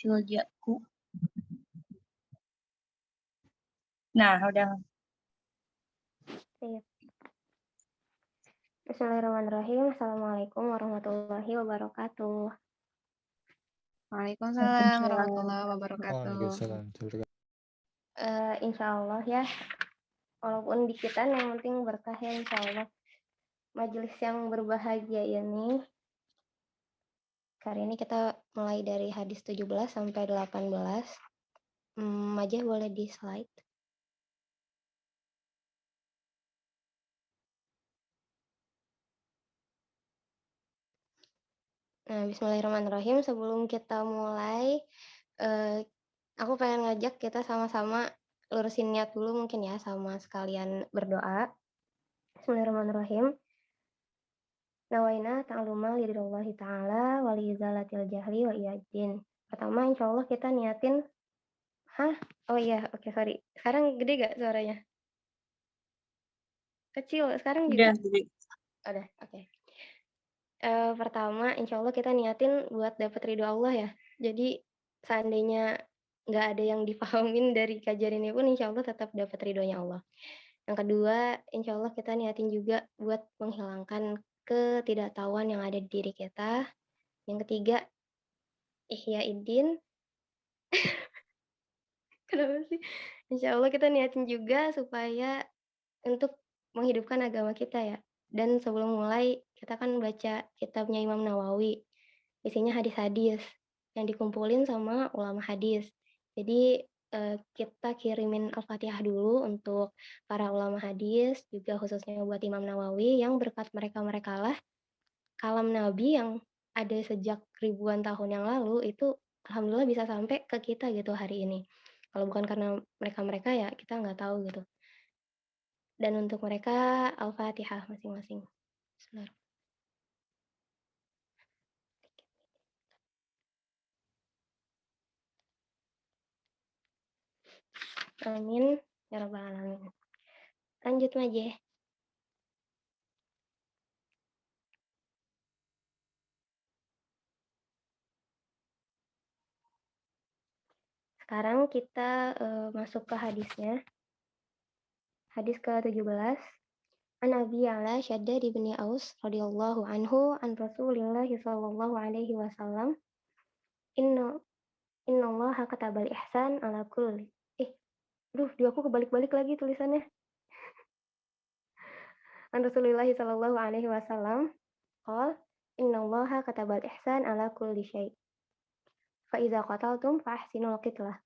Filologi aku. Nah, udah. Iya. Bismillahirrahmanirrahim. Assalamualaikum warahmatullahi wabarakatuh. Waalaikumsalam warahmatullahi wabarakatuh. Waalaikumsalam. Insya Allah ya, walaupun dikitan yang penting berkah ya insya Allah. Majelis yang berbahagia ini, kali ini kita mulai dari hadis 17 sampai 18. Majah boleh di slide. Nah, bismillahirrahmanirrahim. Sebelum kita mulai, aku pengen ngajak kita sama-sama lurusin niat dulu mungkin ya, sama sekalian berdoa. Bismillahirrahmanirrahim. Nawaina ta'aluma lillahi ta'ala wali izalatil jahli wa iyadin. Pertama, insya Allah kita niatin. Oh iya, oke, sorry. Sekarang gede gak suaranya? Kecil, sekarang juga? Udah, jadi. Udah, oke. Pertama, insya Allah kita niatin buat dapet ridho Allah ya. Jadi, seandainya nggak ada yang dipahamin dari kajian ini pun, insya Allah tetap dapat ridhonya Allah. Yang kedua, insya Allah kita niatin juga buat menghilangkan ketidaktahuan yang ada di diri kita. Yang ketiga, ihyaiddin. Kenapa sih? Insya Allah kita niatin juga supaya untuk menghidupkan agama kita ya. Dan sebelum mulai, kita kan baca kitabnya Imam Nawawi. Isinya hadis-hadis yang dikumpulin sama ulama hadis. Jadi kita kirimin Al-Fatihah dulu untuk para ulama hadis, juga khususnya buat Imam Nawawi, yang berkat mereka-mereka lah kalam Nabi yang ada sejak ribuan tahun yang lalu itu alhamdulillah bisa sampai ke kita gitu hari ini. Kalau bukan karena mereka-mereka ya kita nggak tahu gitu. Dan untuk mereka Al-Fatihah masing-masing. Bismillahirrahmanirrahim. Amin ya rabbal alamin. Lanjut aja. Sekarang kita masuk ke hadisnya. Hadis ke-17. An Abi Ya'la Shaddad bin Aus radhiyallahu anhu an Rasulillah sallallahu alaihi wasallam. Innallaha katabal ihsan ala kulli. Di aku kebalik-balik lagi tulisannya. An Rasulillah sallallahu alaihi wasallam qol innallaha katabal ihsan ala kulli syai. Fa iza qataltum fa ahsinul qitlah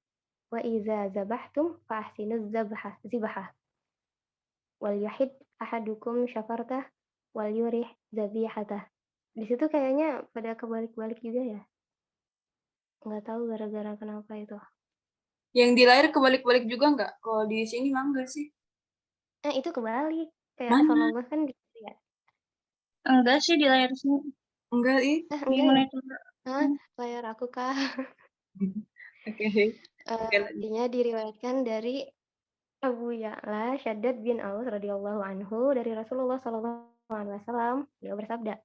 wa iza zabahtum fa ahsinuz zibahah. Wal yahid ahadukum syafartah wal yurih zabihatah. Di situ kayaknya pada kebalik-balik juga ya. Nggak tahu gara-gara kenapa itu. Yang di layar kebalik-balik juga nggak? Kalau di sini mah enggak sih. Itu kebalik. Kayak Mana? sallallahu kan gitu ya. Enggak sih di layar sini. Enggak, Enggak ya? itu? Layar aku kah? Oke. Artinya diriwayatkan dari Abu Ya'la Shaddad bin Aus radhiyallahu anhu dari Rasulullah sallallahu alaihi wasallam. Beliau bersabda,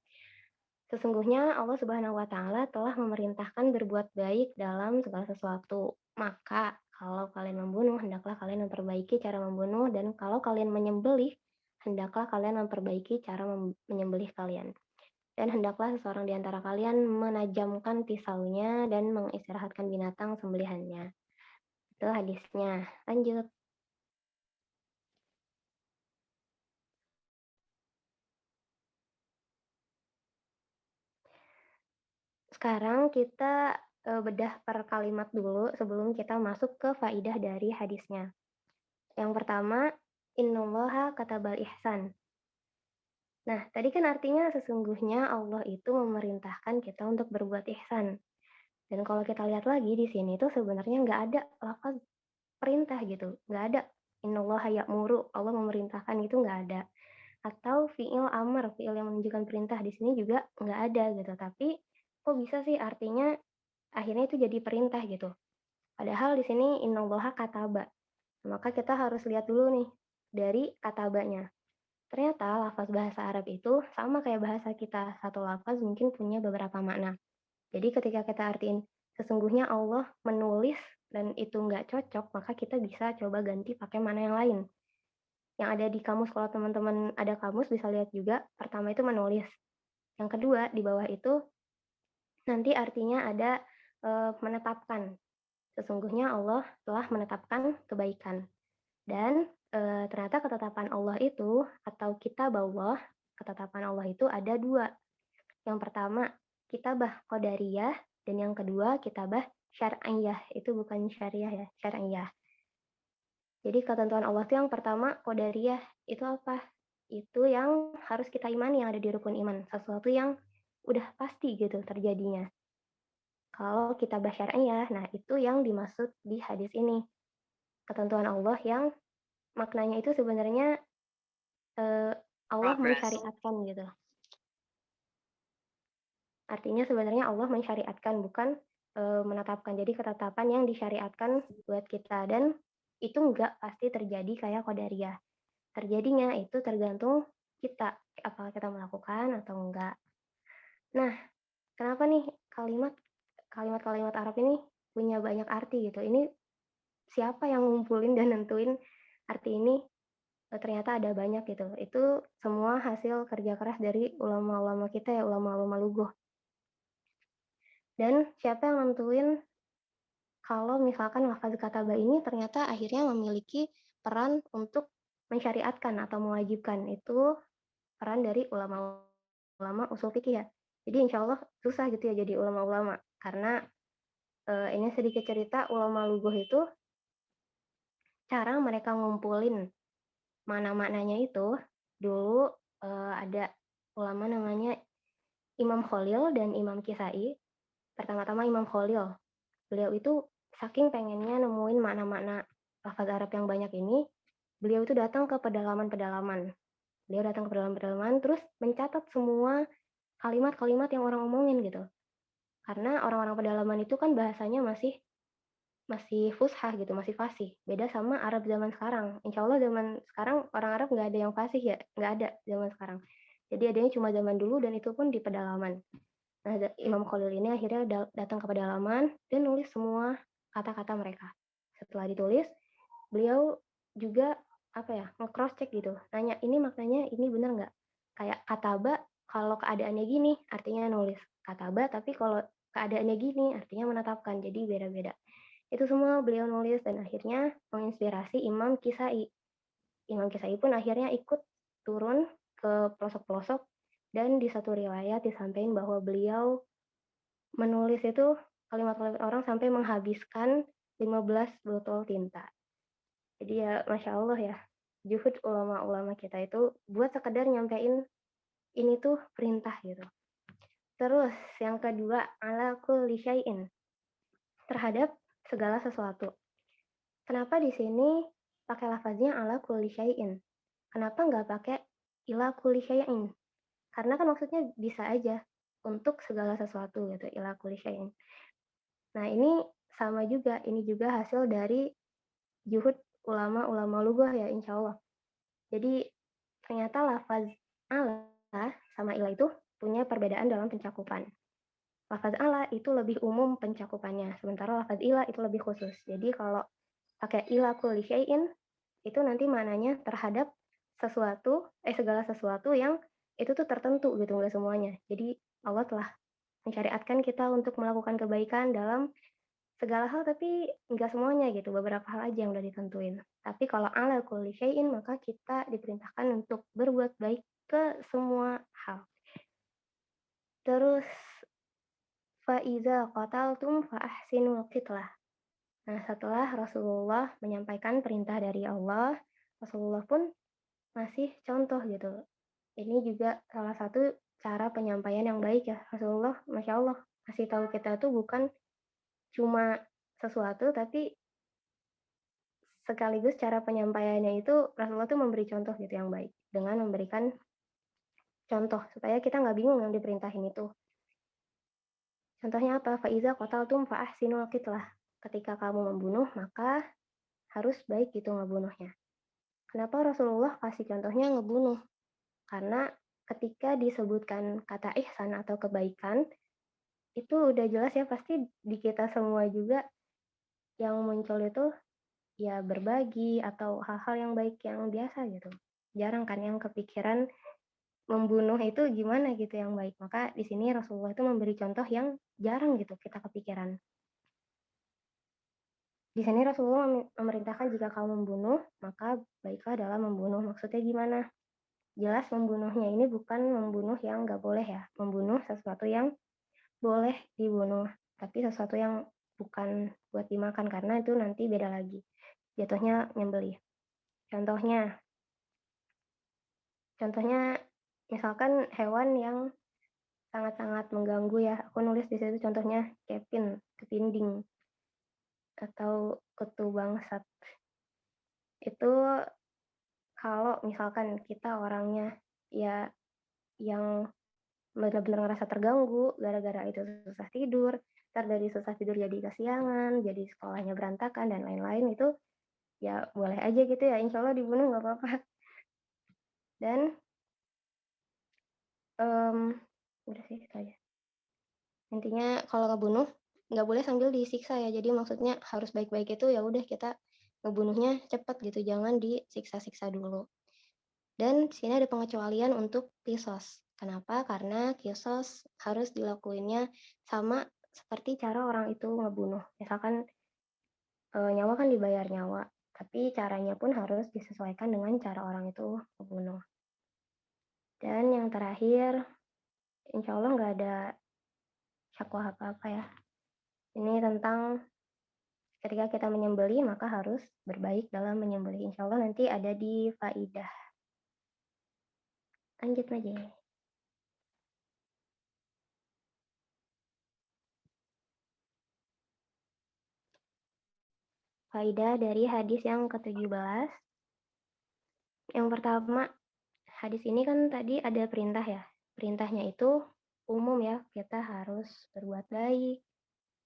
sesungguhnya Allah Subhanahu wa taala telah memerintahkan berbuat baik dalam segala sesuatu. Maka kalau kalian membunuh, hendaklah kalian memperbaiki cara membunuh, dan kalau kalian menyembelih, hendaklah kalian memperbaiki cara menyembelih kalian. Dan hendaklah seseorang di antara kalian menajamkan pisaunya dan mengistirahatkan binatang sembelihannya. Itu hadisnya. Lanjut. Sekarang kita bedah per kalimat dulu sebelum kita masuk ke faidah dari hadisnya. Yang pertama, innallaha katabal ihsan. Nah, tadi kan artinya sesungguhnya Allah itu memerintahkan kita untuk berbuat ihsan. Dan kalau kita lihat lagi di sini tuh sebenarnya nggak ada lafaz perintah gitu, nggak ada innallaha ya'muru, Allah memerintahkan itu nggak ada. Atau fi'il amr, fi'il yang menunjukkan perintah di sini juga nggak ada gitu. Tapi kok bisa sih artinya akhirnya itu jadi perintah gitu. Padahal di sini innallaha kataba. Maka kita harus lihat dulu nih dari katabanya. Ternyata lafaz bahasa Arab itu sama kayak bahasa kita. Satu lafaz mungkin punya beberapa makna. Jadi ketika kita artiin sesungguhnya Allah menulis dan itu nggak cocok, maka kita bisa coba ganti pakai mana yang lain. Yang ada di kamus, kalau teman-teman ada kamus bisa lihat juga, pertama itu menulis. Yang kedua, di bawah itu nanti artinya ada menetapkan. Sesungguhnya Allah telah menetapkan kebaikan. Dan ternyata ketetapan Allah itu atau kitab Allah, ketetapan Allah itu ada dua. Yang pertama, kitabah qadariyah, dan yang kedua kitabah syar'iyah. Itu bukan syariah ya, syar'iyah. Jadi ketentuan Allah itu yang pertama qadariyah, itu apa? Itu yang harus kita imani, yang ada di rukun iman, sesuatu yang udah pasti gitu terjadinya. Kalau kitabah syar'iyah, nah itu yang dimaksud di hadis ini. Ketentuan Allah yang maknanya itu sebenarnya Allah mensyariatkan gitu. Artinya sebenarnya Allah mensyariatkan, bukan menetapkan. Jadi ketetapan yang disyariatkan buat kita, dan itu enggak pasti terjadi kayak qadariyah. Terjadinya itu tergantung kita, apakah kita melakukan atau enggak. Nah, kenapa nih kalimat-kalimat Arab ini punya banyak arti gitu. Ini siapa yang ngumpulin dan nentuin arti ini? Ternyata ada banyak gitu. Itu semua hasil kerja keras dari ulama-ulama kita ya, ulama-ulama lughah. Dan siapa yang nentuin kalau misalkan lafaz kataba ini ternyata akhirnya memiliki peran untuk mensyariatkan atau mewajibkan. Itu peran dari ulama-ulama usul fikih ya. Jadi insya Allah susah gitu ya jadi ulama-ulama. Karena ini sedikit cerita, ulama lughah itu cara mereka ngumpulin mana-maknanya itu, dulu ada ulama namanya Imam Khalil dan Imam Kisai. Pertama-tama Imam Khalil. Beliau itu saking pengennya nemuin makna-makna lafaz Arab yang banyak ini, beliau itu datang ke pedalaman-pedalaman. Beliau datang ke pedalaman-pedalaman terus mencatat semua kalimat-kalimat yang orang omongin gitu. Karena orang-orang pedalaman itu kan bahasanya masih fushah gitu, masih fasih. Beda sama Arab zaman sekarang. Insya Allah zaman sekarang orang Arab nggak ada yang fasih ya, nggak ada zaman sekarang. Jadi adanya cuma zaman dulu, dan itu pun di pedalaman. Nah, Imam Khalil ini akhirnya datang ke pedalaman dan nulis semua kata-kata mereka. Setelah ditulis, beliau juga apa ya, nge-cross check gitu. Nanya, ini maknanya ini benar nggak? Kayak kataba kalau keadaannya gini artinya nulis kataba, tapi kalau keadaannya gini artinya menetapkan. Jadi beda-beda. Itu semua beliau nulis dan akhirnya menginspirasi Imam Kisai. Imam Kisai pun akhirnya ikut turun ke pelosok-pelosok, dan di satu riwayat disampaikan bahwa beliau menulis itu kalimat-kalimat orang sampai menghabiskan 15 botol tinta. Jadi ya Masya Allah ya, juhud ulama-ulama kita itu buat sekedar nyampein ini tuh perintah gitu. Terus yang kedua, ala kulli syai'in, terhadap segala sesuatu. Kenapa di sini pakai lafaznya ala kulli syai'in? Kenapa nggak pakai ila kulli syai'in? Karena kan maksudnya bisa aja untuk segala sesuatu gitu, ila kulli syai'in. Nah, ini sama juga, ini juga hasil dari juhud ulama-ulama lughah ya insya Allah. Jadi ternyata lafaz ala sama ila itu punya perbedaan dalam pencakupan. Lafaz ala itu lebih umum pencakupannya, sementara lafaz ila itu lebih khusus. Jadi kalau pakai ila kulli syai'in itu nanti maknanya terhadap segala sesuatu yang itu tuh tertentu gitu, nggak semuanya. Jadi Allah telah mensyariatkan kita untuk melakukan kebaikan dalam segala hal, tapi nggak semuanya gitu, beberapa hal aja yang udah ditentuin. Tapi kalau ala kulli syai'in, maka kita diperintahkan untuk berbuat baik ke semua hal. Terus faiza qataltum fa ahsinul qitlah. Nah, setelah Rasulullah menyampaikan perintah dari Allah, Rasulullah pun ngasih contoh gitu. Ini juga salah satu cara penyampaian yang baik ya. Rasulullah, Masya Allah, kasih tahu kita tuh bukan cuma sesuatu, tapi sekaligus cara penyampaiannya itu Rasulullah tuh memberi contoh gitu yang baik. Dengan memberikan contoh, supaya kita nggak bingung yang diperintahin itu. Contohnya apa? Fa'iza qataltum fa'ahsinul qitlah. Ketika kamu membunuh, maka harus baik gitu ngebunuhnya. Kenapa Rasulullah kasih contohnya ngebunuh? Karena ketika disebutkan kata ihsan atau kebaikan, itu udah jelas ya pasti di kita semua juga yang muncul itu ya berbagi atau hal-hal yang baik yang biasa gitu. Jarang kan yang kepikiran membunuh itu gimana gitu yang baik. Maka di sini Rasulullah itu memberi contoh yang jarang gitu kita kepikiran. Di sini Rasulullah memerintahkan jika kamu membunuh, maka baiklah dalam membunuh. Maksudnya gimana? Jelas membunuhnya ini bukan membunuh yang nggak boleh ya. Membunuh sesuatu yang boleh dibunuh, tapi sesuatu yang bukan buat dimakan karena itu nanti beda lagi. Jatuhnya nyembelih. Contohnya, contohnya misalkan hewan yang sangat-sangat mengganggu ya. Aku nulis di situ contohnya kepinding atau kutu bangsat. Itu kalau misalkan kita orangnya ya yang benar-benar ngerasa terganggu gara-gara itu susah tidur, ntar dari susah tidur jadi kesiangan, jadi sekolahnya berantakan dan lain-lain itu ya boleh aja gitu ya, insya Allah dibunuh nggak apa-apa. Dan udah sih itu aja. Intinya kalau ngebunuh nggak boleh sambil disiksa ya. Jadi maksudnya harus baik-baik itu ya udah kita ngebunuhnya cepat gitu, jangan disiksa-siksa dulu. Dan di sini ada pengecualian untuk kisos. Kenapa? Karena kisos harus dilakuinnya sama seperti cara orang itu ngebunuh. Misalkan nyawa kan dibayar nyawa, tapi caranya pun harus disesuaikan dengan cara orang itu ngebunuh. Dan yang terakhir, insya Allah nggak ada syakwa apa-apa ya. Ini tentang ketika kita menyembelih maka harus berbaik dalam menyembelih. Insya Allah nanti ada di faidah. Lanjut aja. Faidah dari hadis yang ke-17. Yang pertama, hadis ini kan tadi ada perintah ya. Perintahnya itu umum ya, kita harus berbuat baik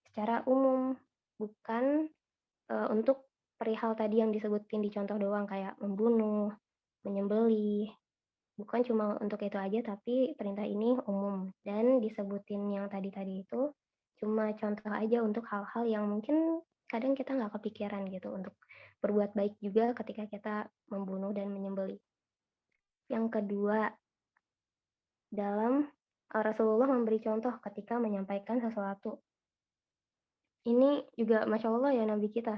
secara umum, bukan untuk perihal tadi yang disebutin di contoh doang kayak membunuh, menyembelih. Bukan cuma untuk itu aja, tapi perintah ini umum. Dan disebutin yang tadi-tadi itu cuma contoh aja untuk hal-hal yang mungkin kadang kita nggak kepikiran gitu untuk berbuat baik juga ketika kita membunuh dan menyembelih. Yang kedua, dalam Rasulullah memberi contoh ketika menyampaikan sesuatu. Ini juga Masya Allah ya Nabi kita.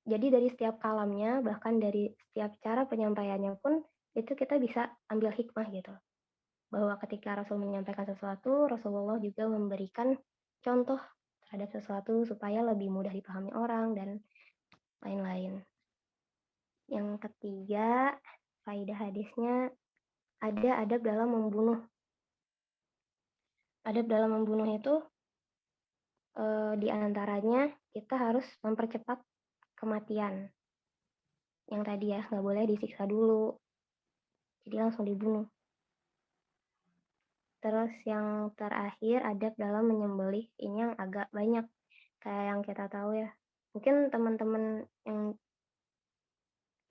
Jadi dari setiap kalamnya, bahkan dari setiap cara penyampaiannya pun, itu kita bisa ambil hikmah gitu. Bahwa ketika Rasul menyampaikan sesuatu, Rasulullah juga memberikan contoh terhadap sesuatu supaya lebih mudah dipahami orang dan lain-lain. Yang ketiga, faedah hadisnya ada adab dalam membunuh. Adab dalam membunuh itu di antaranya kita harus mempercepat kematian. Yang tadi ya, nggak boleh disiksa dulu. Jadi langsung dibunuh. Terus yang terakhir adab dalam menyembelih. Ini yang agak banyak kayak yang kita tahu ya. Mungkin teman-teman yang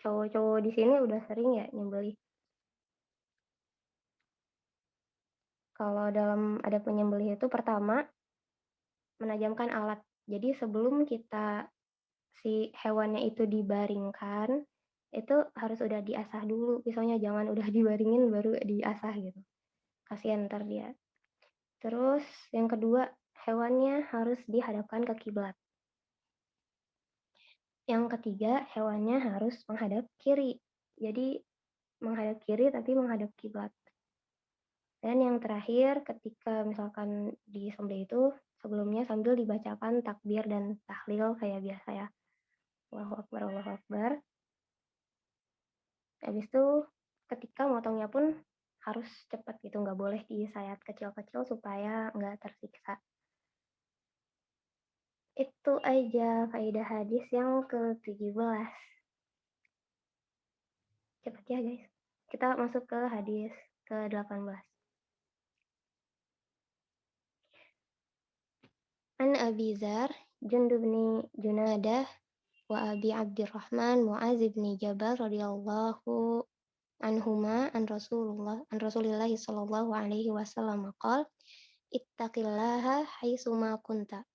cowok-cowok di sini udah sering ya nyembelih. Kalau dalam adab menyembelih itu pertama menajamkan alat. Jadi sebelum kita si hewannya itu dibaringkan, itu harus udah diasah dulu. Misalnya jangan udah dibaringin baru diasah gitu. Kasihan ntar dia. Terus yang kedua, hewannya harus dihadapkan ke kiblat. Yang ketiga, hewannya harus menghadap kiri. Jadi menghadap kiri tapi menghadap kiblat. Dan yang terakhir, ketika misalkan disembelih itu sebelumnya sambil dibacakan takbir dan tahlil kayak biasa ya. Allahu Akbar, Allahu Akbar. Habis itu ketika motongnya pun harus cepat gitu, nggak boleh disayat kecil-kecil supaya nggak tersiksa. Itu aja faedah hadis yang ke-17. Cepat ya guys. Kita masuk ke hadis ke-18. An Abi Dzar, Jundub bin Junadah, wa Abi Abdurrahman Mu'adz bin Jabal radhiyallahu anhuma an Rasulillah sallallahu alaihi wasallam qala ittaqillaha haitsuma kunta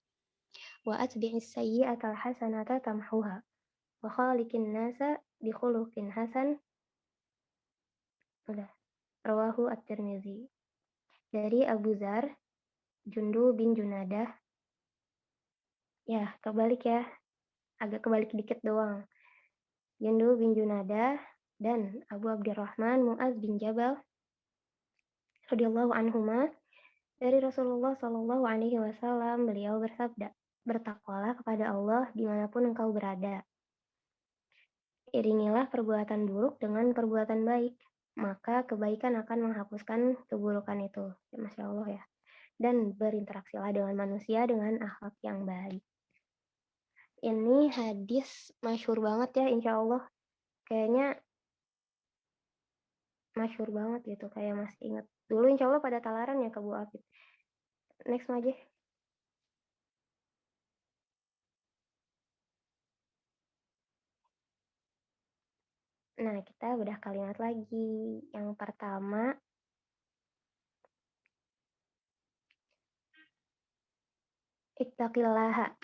wa atbi'is sayyi'atal hasanata tamhuha wa khaliqin nasa bi khuluqin hasan. Udah, rawahu at-Tirmizi. Dari Abu Dzar, Jundul bin Junadah. Ya, kebalik ya. Agak kebalik dikit doang. Jundul bin Junadah dan Abu Abdurrahman Mu'adz bin Jabal radhiyallahu anhuma dari Rasulullah Shallallahu alaihi wasallam, beliau bersabda, "Bertakwalah kepada Allah dimanapun engkau berada. Iringilah perbuatan buruk dengan perbuatan baik, maka kebaikan akan menghapuskan keburukan itu." Ya, Masya Allah ya. Dan berinteraksilah dengan manusia dengan akhlak yang baik. Ini hadis masyhur banget ya, insya Allah. Kayaknya masyhur banget gitu, kayak masih ingat. Dulu insya Allah pada talaran ya ke Bu Afid. Next aja. Nah, kita udah kalimat lagi. Yang pertama, ittaqillaha.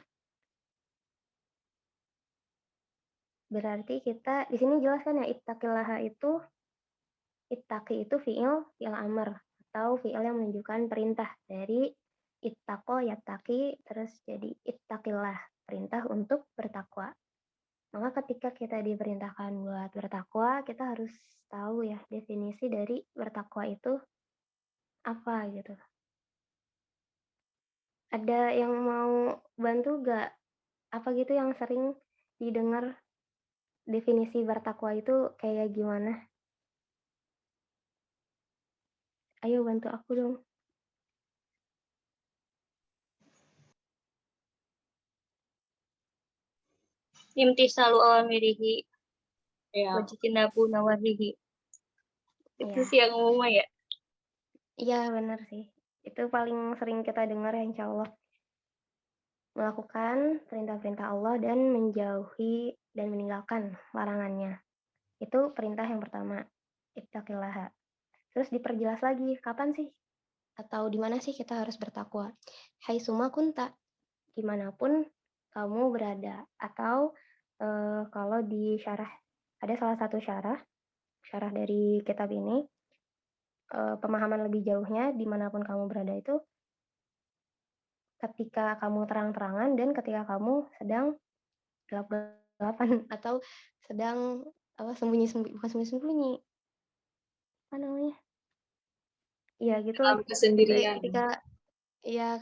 Berarti kita di sini jelas kan ya, ittaqillaha itu, ittaqi itu fi'il amr atau fi'il yang menunjukkan perintah dari ittaqo yattaqi terus jadi ittaqillah, perintah untuk bertakwa. Maka ketika kita diperintahkan buat bertakwa, kita harus tahu ya definisi dari bertakwa itu apa gitu. Ada yang mau bantu gak? Apa gitu yang sering didengar definisi bertakwa itu kayak gimana? Ayo bantu aku dong. Imtisalu awamirihi Ya. wajtinabu nawahihi. Itu Iya. sih yang umum ya. Iya benar sih. Itu paling sering kita dengar ya insya Allah. Melakukan perintah-perintah Allah dan menjauhi dan meninggalkan larangannya. Itu perintah yang pertama. Ittaqillaha. Terus diperjelas lagi, kapan sih? Atau di mana sih kita harus bertakwa? Hai suma kunta, dimanapun kamu berada. Atau kalau di syarah, ada salah satu syarah dari kitab ini, pemahaman lebih jauhnya dimanapun kamu berada itu ketika kamu terang-terangan dan ketika kamu sedang gelap-gelapan atau sedang sembunyi-sembunyi, bukan sembunyi-sembunyi, apa namanya? Iya gitulah. Dalam kesendirian.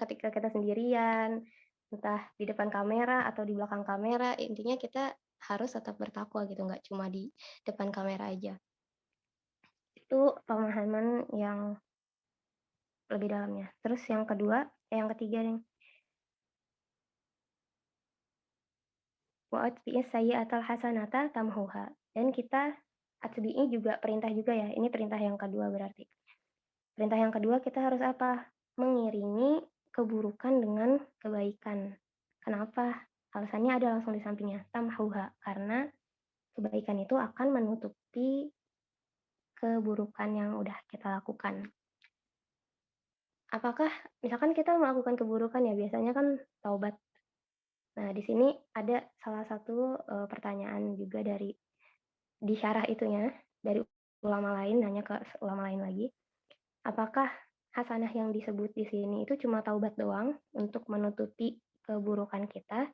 Ketika kita sendirian, entah di depan kamera atau di belakang kamera, intinya kita harus tetap bertakwa gitu, nggak cuma di depan kamera aja. Itu pemahaman yang lebih dalamnya. Terus yang ketiga nih. Wa atbi'is sayyi'atal hasanata tamhuha. Dan kita atbi'i juga perintah juga ya. Ini perintah yang kedua berarti. Perintah yang kedua kita harus apa? Mengiringi keburukan dengan kebaikan. Kenapa? Alasannya ada langsung di sampingnya. Tamhuha. Karena kebaikan itu akan menutupi keburukan yang udah kita lakukan. Apakah misalkan kita melakukan keburukan ya biasanya kan taubat. Nah, di sini ada salah satu pertanyaan juga di syarah itunya dari ulama lain, nanya ke ulama lain lagi. Apakah hasanah yang disebut di sini itu cuma taubat doang untuk menutupi keburukan kita?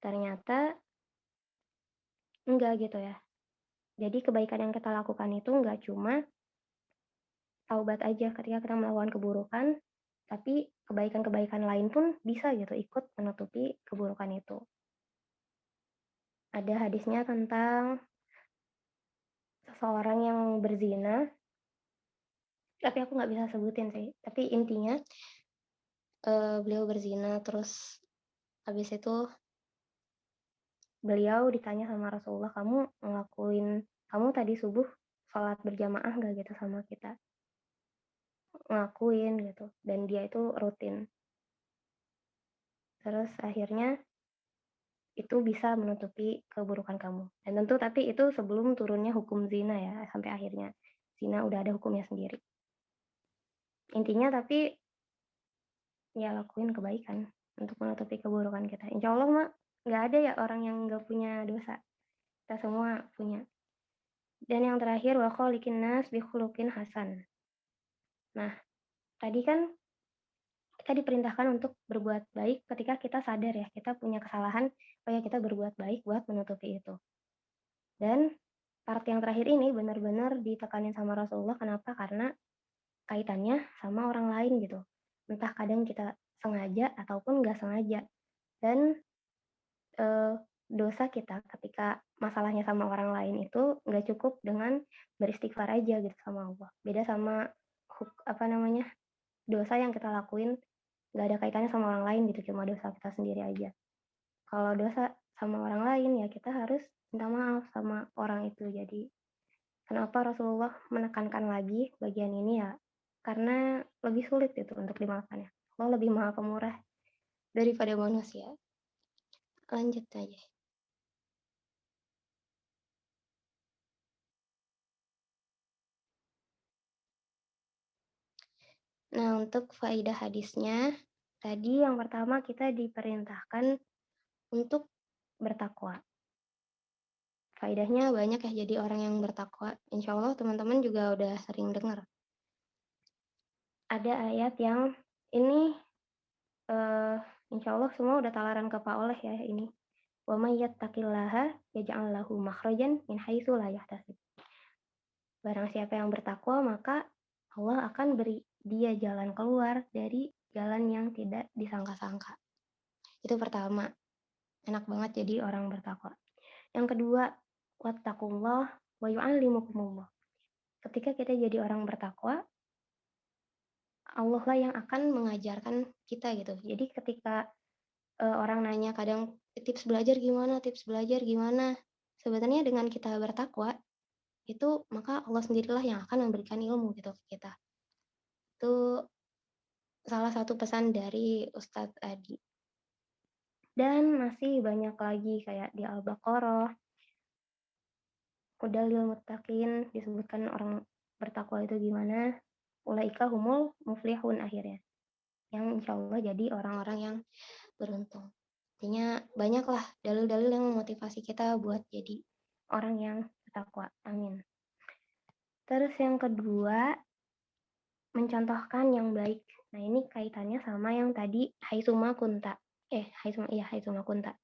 Ternyata enggak gitu ya. Jadi kebaikan yang kita lakukan itu enggak cuma taubat aja ketika kita melakukan keburukan, tapi kebaikan-kebaikan lain pun bisa gitu ikut menutupi keburukan itu. Ada hadisnya tentang seseorang yang berzina, tapi aku nggak bisa sebutin sih. Tapi intinya beliau berzina, terus habis itu beliau ditanya sama Rasulullah, kamu tadi subuh sholat berjamaah nggak gitu sama kita? Ngakuin gitu, dan dia itu rutin. Terus akhirnya itu bisa menutupi keburukan kamu. Dan tentu tapi itu sebelum turunnya hukum zina ya, sampai akhirnya zina udah ada hukumnya sendiri. Intinya tapi ya lakuin kebaikan untuk menutupi keburukan kita. Insya Allah mah nggak ada ya orang yang nggak punya dosa. Kita semua punya. Dan yang terakhir, wa khaliqin nas bi khuluqin hasan. Nah, tadi kan kita diperintahkan untuk berbuat baik ketika kita sadar ya, kita punya kesalahan, oh ya kita berbuat baik buat menutupi itu. Dan part yang terakhir ini benar-benar ditekanin sama Rasulullah. Kenapa? Karena kaitannya sama orang lain gitu. Entah kadang kita sengaja ataupun nggak sengaja. Dan dosa kita ketika masalahnya sama orang lain itu nggak cukup dengan beristighfar aja gitu sama Allah. Beda sama dosa yang kita lakuin nggak ada kaitannya sama orang lain gitu, cuma dosa kita sendiri aja. Kalau dosa sama orang lain ya kita harus minta maaf sama orang itu. Jadi kenapa Rasulullah menekankan lagi bagian ini ya? Karena lebih sulit itu untuk dimaafkan ya. Allah lebih maha pemurah daripada manusia. Lanjut aja. Nah, untuk faidah hadisnya, tadi yang pertama kita diperintahkan untuk bertakwa. Faidahnya banyak ya jadi orang yang bertakwa. Insya Allah teman-teman juga udah sering dengar. Ada ayat yang ini insya Allah semua udah talaran ke Pak Oleh ya ini. Wa may yattaqillaha yaj'al lahu makhrajan min haitsu la yahtasib. Barang siapa yang bertakwa maka Allah akan beri dia jalan keluar dari jalan yang tidak disangka-sangka. Itu pertama, enak banget jadi orang bertakwa. Yang kedua, wattaqullah wa yu'allimukumullah. Ketika kita jadi orang bertakwa, Allah lah yang akan mengajarkan kita gitu. Jadi ketika orang nanya kadang tips belajar gimana? Sebenarnya dengan kita bertakwa itu maka Allah sendirilah yang akan memberikan ilmu gitu ke kita. Itu salah satu pesan dari Ustadz Adi. Dan masih banyak lagi kayak di Al-Baqarah, Hudalil Muttaqin disebutkan orang bertakwa itu gimana. Ulaika humul muflihun akhirnya. Yang insya Allah jadi orang-orang yang beruntung. Artinya banyaklah dalil-dalil yang memotivasi kita buat jadi orang yang bertakwa. Amin. Terus yang kedua, mencontohkan yang baik. Nah ini kaitannya sama yang tadi haitsuma kunta. Haitsuma kunta.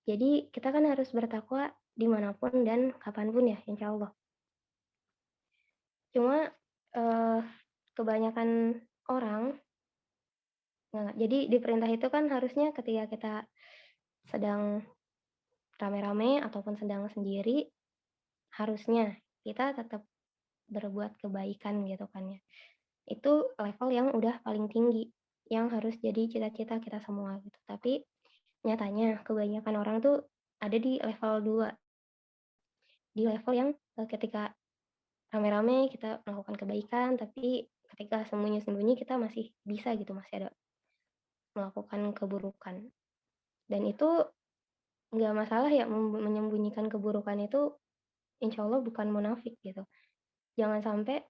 Jadi kita kan harus bertakwa dimanapun dan kapanpun ya insya Allah. Cuma kebanyakan orang jadi di perintah itu kan harusnya ketika kita sedang rame-rame ataupun sedang sendiri, harusnya kita tetap berbuat kebaikan gitu kan ya. Itu level yang udah paling tinggi, yang harus jadi cita-cita kita semua gitu. Tapi nyatanya kebanyakan orang tuh ada di level 2, di level yang ketika rame-rame kita melakukan kebaikan, tapi ketika sembunyi-sembunyi kita masih bisa gitu, masih ada melakukan keburukan. Dan itu nggak masalah ya menyembunyikan keburukan itu insya Allah bukan munafik gitu. Jangan sampai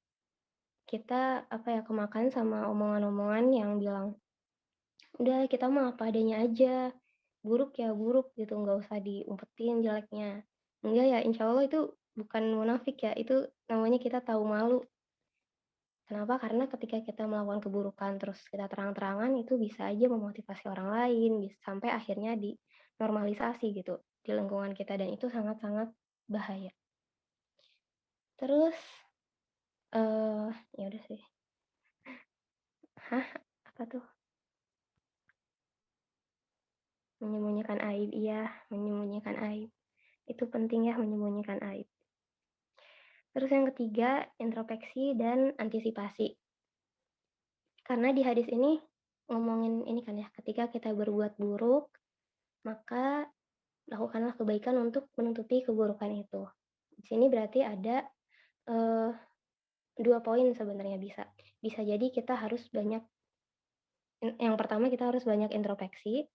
kita kemakan sama omongan-omongan yang bilang, udah kita mah apa adanya aja, buruk ya buruk gitu, nggak usah diumpetin jeleknya. Enggak ya, insya Allah itu bukan munafik ya, itu namanya kita tahu malu. Kenapa? Karena ketika kita melakukan keburukan terus kita terang-terangan itu bisa aja memotivasi orang lain, bisa sampai akhirnya dinormalisasi gitu di lingkungan kita dan itu sangat-sangat bahaya. Terus ya udah sih. Apa tuh? Menyembunyikan aib, iya, menyembunyikan aib. Itu penting ya menyembunyikan aib. Terus yang ketiga, introspeksi dan antisipasi. Karena di hadis ini ngomongin ini kan ya, ketika kita berbuat buruk, maka lakukanlah kebaikan untuk menutupi keburukan itu. Di sini berarti ada 2 poin sebenarnya bisa. Bisa jadi kita harus banyak yang pertama kita harus banyak introspeksi,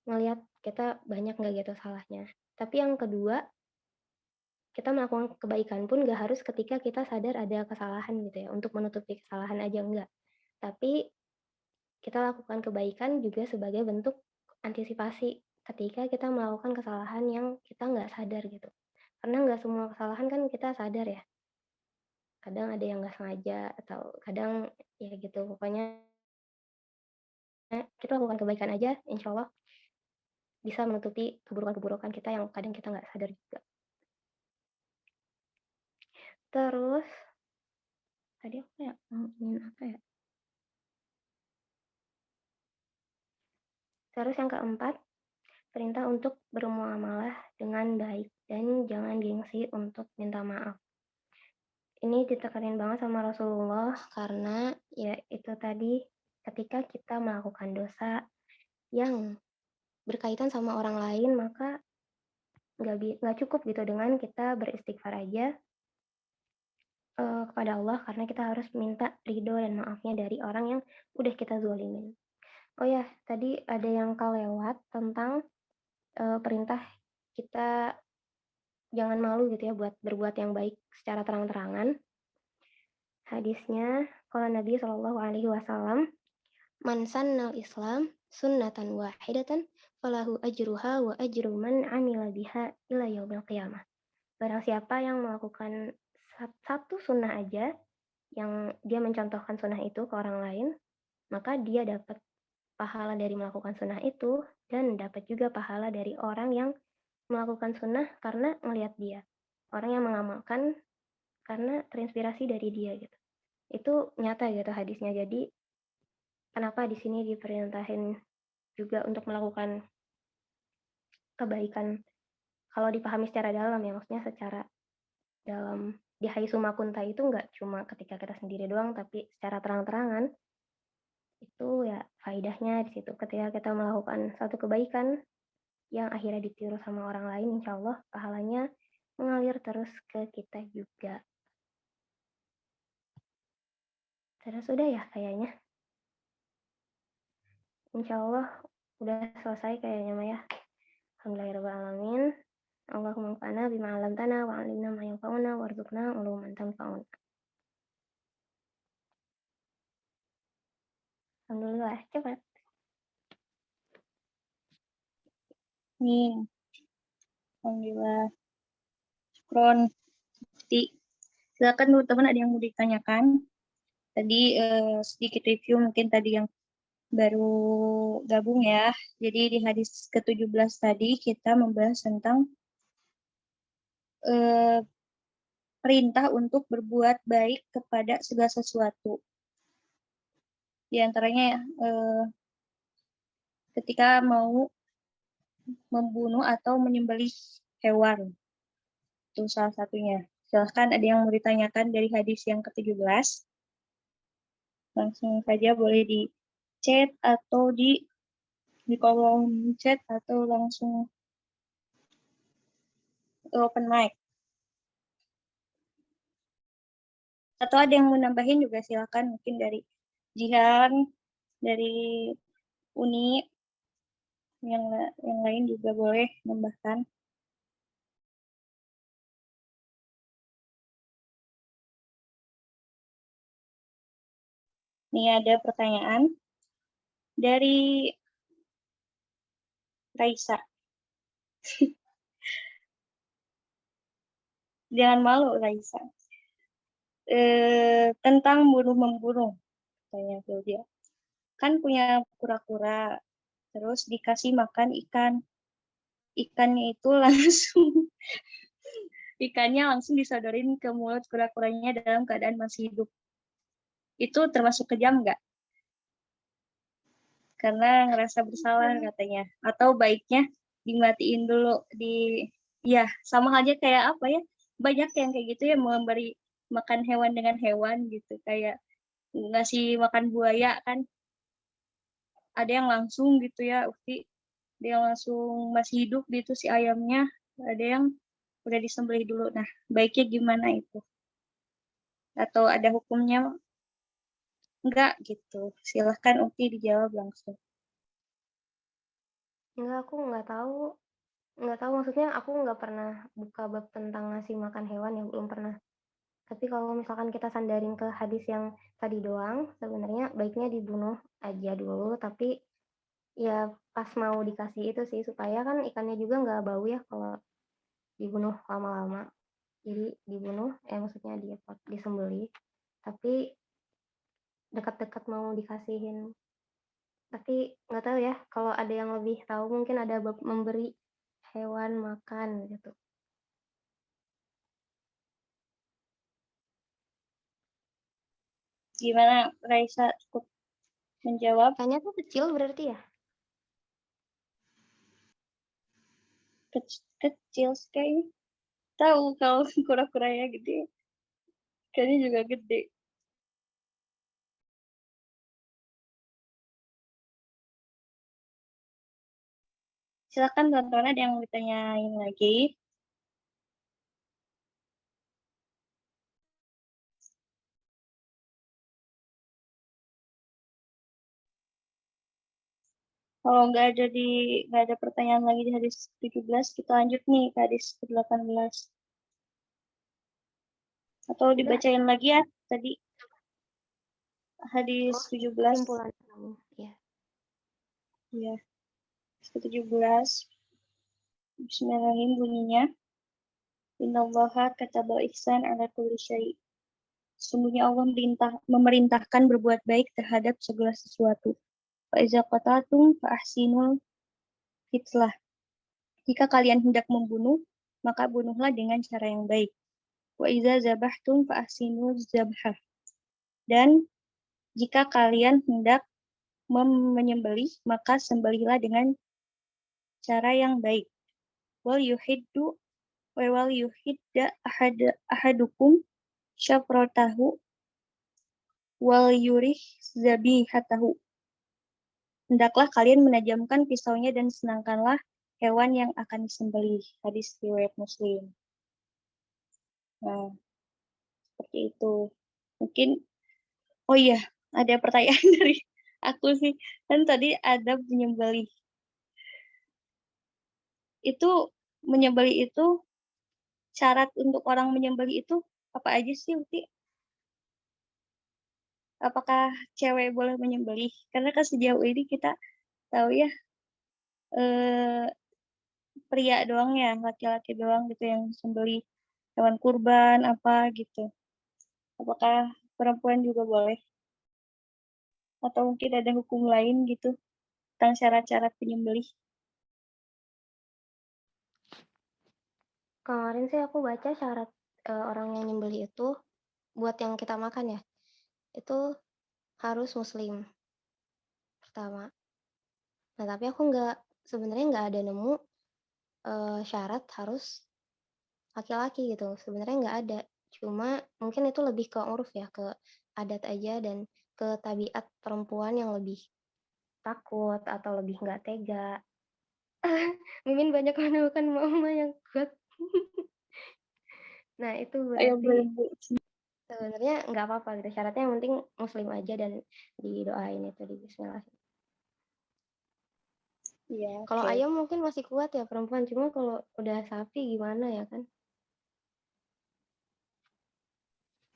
ngelihat kita banyak nggak gitu salahnya. Tapi yang kedua, kita melakukan kebaikan pun nggak harus ketika kita sadar ada kesalahan gitu ya, untuk menutupi kesalahan aja enggak. Tapi kita lakukan kebaikan juga sebagai bentuk antisipasi ketika kita melakukan kesalahan yang kita nggak sadar gitu. Karena nggak semua kesalahan kan kita sadar ya. Kadang ada yang nggak sengaja atau kadang ya gitu. Pokoknya kita lakukan kebaikan aja, insya Allah bisa menutupi keburukan-keburukan kita yang kadang kita nggak sadar juga. Terus tadi aku ya ngomongin apa ya? Terus yang keempat, perintah untuk bermuamalah dengan baik dan jangan gengsi untuk minta maaf. Ini ditekanin banget sama Rasulullah karena ya itu tadi ketika kita melakukan dosa yang berkaitan sama orang lain maka nggak cukup gitu dengan kita beristighfar aja kepada Allah karena kita harus minta ridho dan maafnya dari orang yang udah kita zolimin. Oh ya, tadi ada yang kelewat tentang perintah kita jangan malu gitu ya buat berbuat yang baik secara terang-terangan. Hadisnya, kalau Nabi Shallallahu Alaihi Wasallam, "Man sannal Islam sunnatan wahidatan falahu ajruha wa ajru man amila biha ila yaumil qiyamah." Barang siapa yang melakukan satu sunnah aja, yang dia mencontohkan sunnah itu ke orang lain, maka dia dapat pahala dari melakukan sunnah itu dan dapat juga pahala dari orang yang melakukan sunnah karena ngelihat dia. Orang yang mengamalkan karena terinspirasi dari dia gitu. Itu nyata gitu hadisnya. Jadi kenapa di sini diperintahin juga untuk melakukan kebaikan kalau dipahami secara dalam ya, maksudnya secara dalam di Hai Sumakunta itu nggak cuma ketika kita sendiri doang, tapi secara terang-terangan itu ya faidahnya di situ. Ketika kita melakukan satu kebaikan yang akhirnya ditiru sama orang lain, insya Allah pahalanya mengalir terus ke kita juga. Terus udah ya kayaknya. Insya Allah udah selesai kayaknya Maya. Alhamdulillahirrahmanirrahim. Allahumma anfa'na bima 'allamtana wa 'allimna ma yanfa'una warzuqna uluman tanfa'una. Alhamdulillah, cepat. Amin. Alhamdulillah. Syukron. Silakan teman-teman ada yang mau ditanyakan. Tadi sedikit review mungkin tadi yang baru gabung ya. Jadi di hadis ke-17 tadi kita membahas tentang perintah untuk berbuat baik kepada segala sesuatu. Di antaranya ketika mau membunuh atau menyembelih hewan. Itu salah satunya. Silahkan ada yang mau ditanyakan dari hadis yang ke-17. Langsung saja boleh di chat atau di kolom chat atau langsung open mic. Atau ada yang mau nambahin juga silakan, mungkin dari Jihan, dari Uni, yang lain juga boleh nambahkan. Ini ada pertanyaan dari Raisa. Jangan malu, Raisa. Tentang bunuh-membunuh, tanya Claudia. Kan punya kura-kura, terus dikasih makan ikan. Ikannya itu ikannya langsung disodorin ke mulut kura-kuranya dalam keadaan masih hidup. Itu termasuk kejam nggak? Karena ngerasa bersalah katanya. Atau baiknya dimatiin dulu ya sama aja kayak apa ya? Banyak yang kayak gitu ya, memberi makan hewan dengan hewan gitu, kayak ngasih makan buaya kan. Ada yang langsung gitu ya, Ukti. Ada yang langsung masih hidup gitu si ayamnya. Ada yang udah disembelih dulu. Nah, baiknya gimana itu? Atau ada hukumnya enggak gitu? Silahkan Ukti dijawab langsung. Enggak, aku nggak tahu. Nggak tahu maksudnya aku nggak pernah buka bab tentang ngasih makan hewan ya, belum pernah Tapi kalau misalkan kita sandarin ke hadis yang tadi doang, sebenarnya baiknya dibunuh aja dulu, tapi ya pas mau dikasih itu sih, supaya kan ikannya juga nggak bau ya kalau dibunuh lama-lama. Jadi dibunuh, maksudnya disembelih, tapi dekat-dekat mau dikasihin. Tapi nggak tahu ya, kalau ada yang lebih tahu mungkin ada bab memberi hewan makan gitu. Gimana Raisa cukup menjawab? Ikannya tuh kecil berarti ya? Kecil sih kayaknya. Tahu kalau kura-kuranya gede. Kayaknya juga gede. Silakan teman-teman, ada yang mau ditanyain lagi? Kalau nggak ada pertanyaan lagi di hadis 17, kita lanjut nih ke hadis ke-18. Atau Udah, dibacain lagi ya tadi hadis 17. kesimpulan kamu. Ya. Ya, ke-17. Bismillahirrahmanirrahim bunyinya. Innallaha katabal ihsan ala kulli syai'. Sesungguhnya Allah memerintahkan berbuat baik terhadap segala sesuatu. Fa iza qatatum fa ahsinul qitlah. Jika kalian hendak membunuh, maka bunuhlah dengan cara yang baik. Wa iza zabahtum fa ahsinul zabhah. Dan jika kalian hendak menyembelih, maka sembelihlah dengan cara yang baik. Wal yuhidda ahadukum syafratahu wal yurih zabihatahu. Hendaklah kalian menajamkan pisaunya dan senangkanlah hewan yang akan disembelih. Hadis riwayat Muslim. Nah, seperti itu. Mungkin, oh iya, ada pertanyaan dari aku sih. Kan tadi ada menyembelih. Itu menyembelih itu, syarat untuk orang menyembelih itu apa aja sih, Uti? Apakah cewek boleh menyembelih? Karena kan sejauh ini kita tahu ya, pria doang ya, laki-laki doang gitu yang sembelih hewan kurban apa gitu. Apakah perempuan juga boleh? Atau mungkin ada hukum lain gitu tentang syarat-syarat penyembelih? Kemarin sih aku baca syarat orang yang nyembelih itu buat yang kita makan ya, itu harus muslim pertama. Nah tapi aku sebenarnya nggak ada nemu syarat harus laki-laki gitu. Sebenarnya nggak ada. Cuma mungkin itu lebih ke uruf ya, ke adat aja dan ke tabiat perempuan yang lebih takut atau lebih nggak tega. Mimin banyak menemukan mama yang kuat. Nah itu Ayo berarti Bu. sebenarnya nggak apa-apa gitu. Syaratnya yang penting muslim aja dan didoain itu di Bismillah. Iya, Kalau oke. ayam mungkin masih kuat ya perempuan, cuma kalau udah sapi gimana ya kan?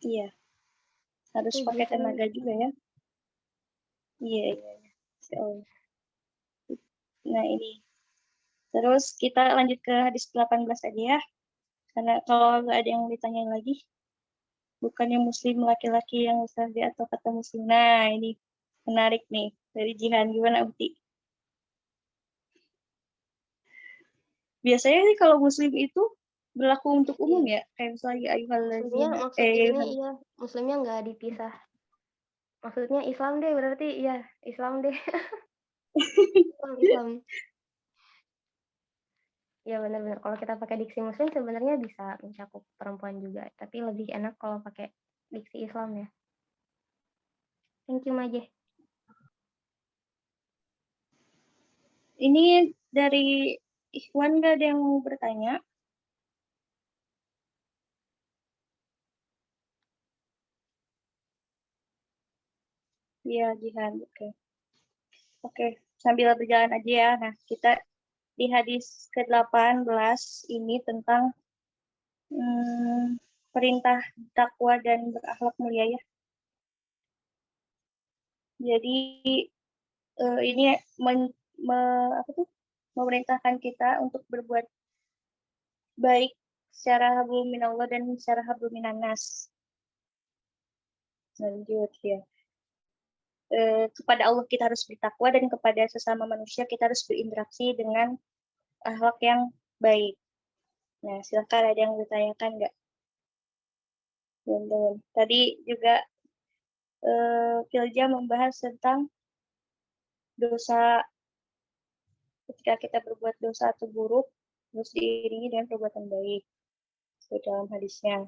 Iya, harus Itu pakai justru tenaga juga ya. Iya, iya. So, nah ini. Terus kita lanjut ke hadis 18 aja ya. Karena kalau nggak ada yang ditanyain lagi, bukannya muslim laki-laki yang ustazah atau kata muslim. Nah, ini menarik nih dari Jihan. Gimana, Uti? Biasanya sih kalau muslim itu berlaku untuk umum iya. ya. Kayak misalnya ya Muslimnya ayyuhallazina, maksudnya iya, muslimnya nggak dipisah. Maksudnya Islam deh berarti iya, Islam deh. Islam. Ya benar-benar kalau kita pakai diksi muslim sebenarnya bisa mencakup perempuan juga, tapi lebih enak kalau pakai diksi Islam ya. Thank you Majeh. Ini dari Ikhwan nggak ada yang mau bertanya? Iya, Jihan. Oke. Oke, sambil berjalan aja ya. Nah, kita di hadis ke-18 ini tentang perintah takwa dan berakhlak mulia ya. Jadi ini memerintahkan kita untuk berbuat baik secara hablum minallah dan secara hablum minannas. Lanjut ya. Kepada Allah kita harus bertakwa dan kepada sesama manusia kita harus berinteraksi dengan akhlak yang baik. Nah, silakan ada yang ditanyakan nggak? Teman-teman. Tadi juga Filja membahas tentang dosa ketika kita berbuat dosa atau buruk harus diiringi dengan perbuatan baik. Itu dalam hadisnya.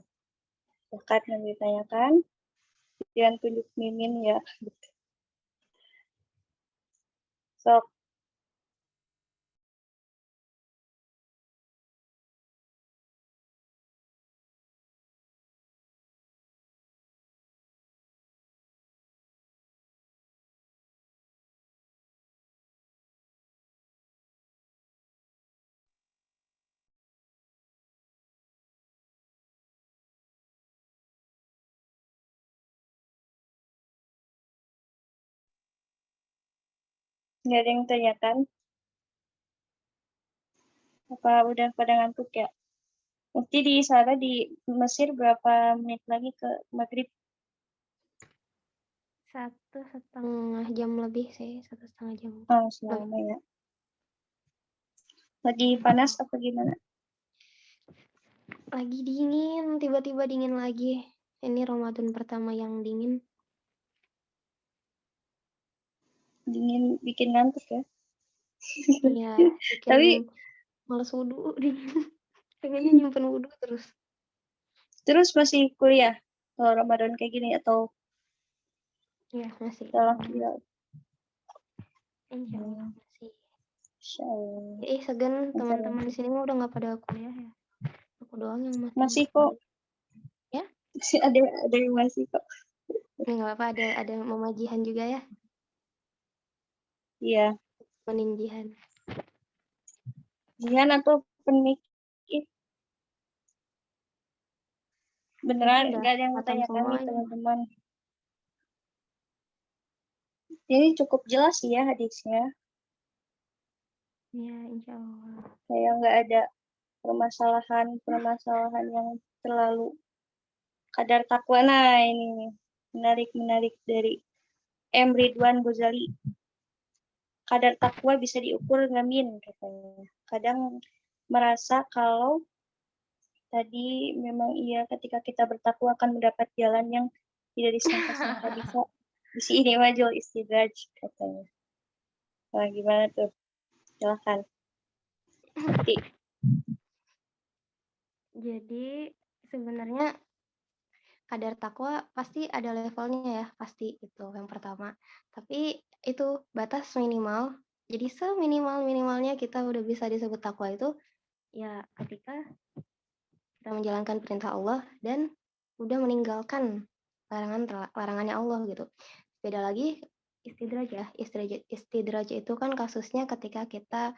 Silakan yang ditanyakan. Jangan tunjuk mimin ya. Sok. Nggak ada yang tanyakan? Apa udah pada ngantuk ya? Nanti di sana di Mesir berapa menit lagi ke maghrib? 1,5 jam lebih sih, 1,5 jam. Oh, selama ya. Lagi panas apa gimana? Lagi dingin, tiba-tiba dingin lagi. Ini Ramadan pertama yang dingin. Dingin bikin ngantuk ya. Iya, bikin Tapi males wudhu. Pengennya nyimpen wudhu terus. terus masih kuliah kalau Ramadan kayak gini atau Iya, masih. setelah kuliah? Insya Allah masih. Insya Allah. Segan teman-teman di sini mah udah nggak pada kuliah ya. Aku doang yang Masih kok. Ya? ada yang masih kok. Ini nggak apa, ada memajihan juga ya. Iya. Peninjihan. Jihan atau penik? Beneran nggak ada yang bertanyakan nih teman-teman. Ini cukup jelas sih ya hadisnya. Ya, insya Allah. Kayak nggak ada permasalahan yang terlalu kadar takwa. Nah ini menarik dari M. Ridwan Ghazali. Kadar takwa bisa diukur ngamin katanya. Kadang merasa kalau tadi memang iya ketika kita bertakwa akan mendapat jalan yang tidak disangka-sangka bisa ini majul istidraj katanya. Nah gimana tuh? Silahkan. Jadi sebenarnya kadar takwa pasti ada levelnya ya, pasti itu yang pertama. Tapi itu batas minimal. Jadi seminimal-minimalnya kita udah bisa disebut takwa itu ya ketika kita menjalankan perintah Allah dan udah meninggalkan larangannya Allah gitu. Beda lagi istidraj ya. Istidraj itu kan kasusnya ketika kita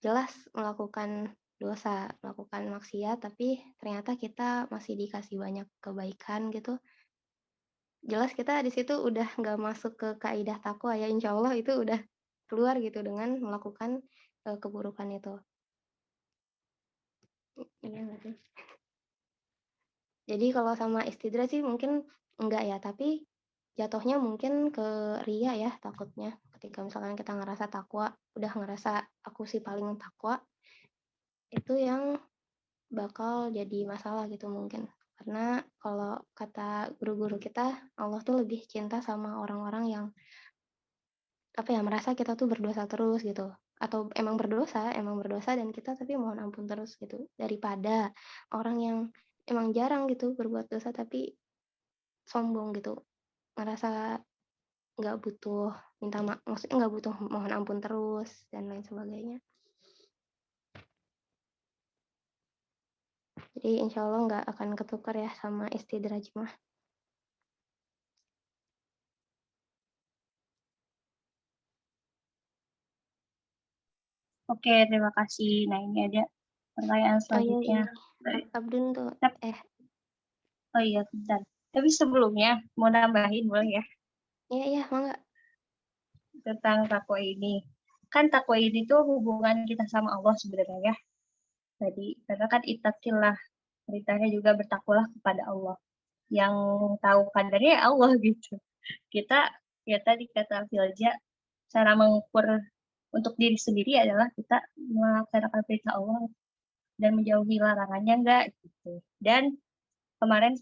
jelas melakukan dosa, melakukan maksiat, tapi ternyata kita masih dikasih banyak kebaikan gitu. Jelas kita di situ udah nggak masuk ke kaidah takwa ya, insya Allah itu udah keluar gitu dengan melakukan keburukan itu. Iya nggak sih? Jadi kalau sama istidraj sih mungkin enggak ya, tapi jatuhnya mungkin ke ria ya takutnya. Ketika misalkan kita ngerasa takwa, udah ngerasa aku sih paling takwa, itu yang bakal jadi masalah gitu mungkin. Karena kalau kata guru-guru kita, Allah tuh lebih cinta sama orang-orang yang merasa kita tuh berdosa terus gitu. Atau emang berdosa dan kita tapi mohon ampun terus gitu. Daripada orang yang emang jarang gitu berbuat dosa tapi sombong gitu. Ngerasa nggak butuh maksudnya nggak butuh mohon ampun terus dan lain sebagainya. Jadi insya Allah nggak akan ketukar ya sama istidraj mah. Oke, terima kasih. Nah ini ada pertanyaan selanjutnya. Abdun tuh Oh iya, bentar. Tapi sebelumnya mau nambahin boleh ya Iya, mangga. tentang takwa ini. Kan takwa ini tuh hubungan kita sama Allah sebenarnya ya. Tadi karena kan ittaqillah, perintahnya juga bertakwalah kepada Allah. Yang tahu kadarnya ya Allah gitu. Kita ya tadi kata Filja, cara mengukur untuk diri sendiri adalah kita melaksanakan perintah Allah dan menjauhi larangannya enggak gitu. Dan kemarin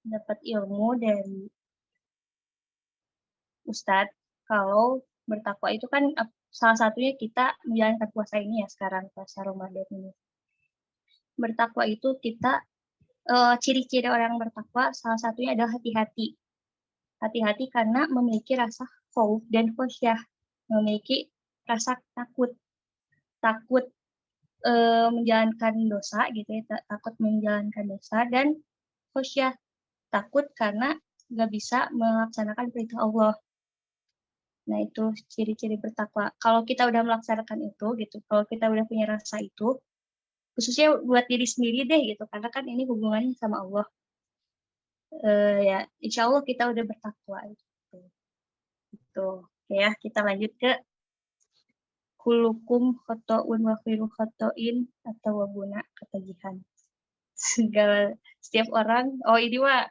dapat ilmu dari Ustadz kalau bertakwa itu kan salah satunya kita menjalankan puasa ini ya sekarang, puasa Ramadan ini. Bertakwa itu kita ciri-ciri orang bertakwa salah satunya adalah hati-hati. Hati-hati karena memiliki rasa khauf dan khosyah, memiliki rasa takut menjalankan dosa gitu ya, takut menjalankan dosa, dan khosyah, takut karena nggak bisa melaksanakan perintah Allah. Nah, itu ciri-ciri bertakwa. Kalau kita udah melaksanakan itu gitu, kalau kita udah punya rasa itu, khususnya buat diri sendiri deh gitu, karena kan ini hubungannya sama Allah. Ya, insya Allah kita udah bertakwa gitu. Gitu. Ya, kita lanjut ke kulukum khotoun wa khairu khotoin atau wabuna ketagihan. Segala setiap orang, ini mah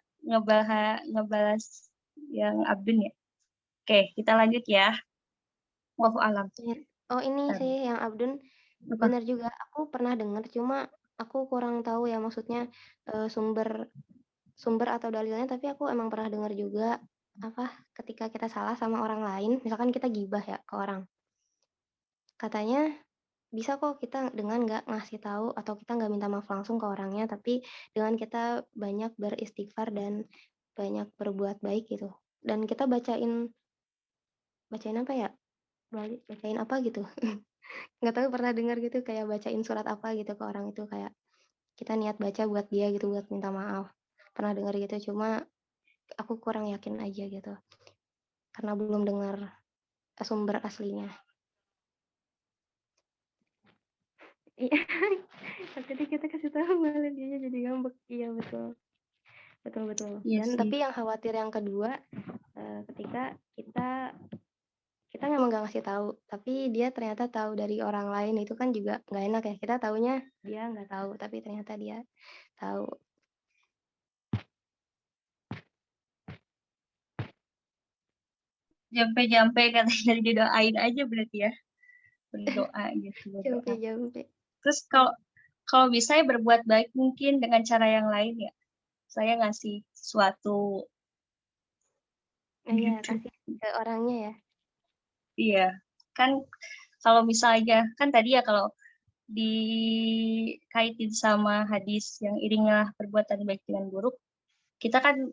ngebalas yang Abdun ya. Oke, kita lanjut ya. Wallahu alam. Oh, ini Bentar. sih yang Abdun Apa? benar juga. Aku pernah dengar, cuma aku kurang tahu ya maksudnya sumber atau dalilnya. Tapi aku emang pernah dengar juga ketika kita salah sama orang lain, misalkan kita gibah ya ke orang, katanya bisa kok kita dengan nggak ngasih tahu atau kita nggak minta maaf langsung ke orangnya, tapi dengan kita banyak beristighfar dan banyak berbuat baik gitu. Dan kita bacain apa ya? Bacain apa gitu. Nggak tahu, pernah dengar gitu kayak bacain surat apa gitu ke orang itu, kayak kita niat baca buat dia gitu, buat minta maaf. Pernah dengar gitu, cuma aku kurang yakin aja gitu. Karena belum dengar sumber aslinya. Iya. Tadi kita kasih tahu malah dia jadi ngambek. Iya, betul. Betul. Iya Dan sih. tapi yang khawatir yang kedua, ketika kita memang nggak ngasih tahu, tapi dia ternyata tahu dari orang lain, itu kan juga nggak enak ya. Kita taunya dia nggak tahu, tapi ternyata dia tahu. Jampe-jampe katanya didoain aja berarti ya. Berdoa gitu, berdoa. Jampe. Terus kalau bisa ya berbuat baik mungkin dengan cara yang lain ya. Saya ngasih sesuatu Iya, gitu. kasih ke orangnya ya. Iya. Kan kalau misalnya, kan tadi ya kalau dikaitin sama hadis yang iringlah perbuatan baik dengan buruk, kita kan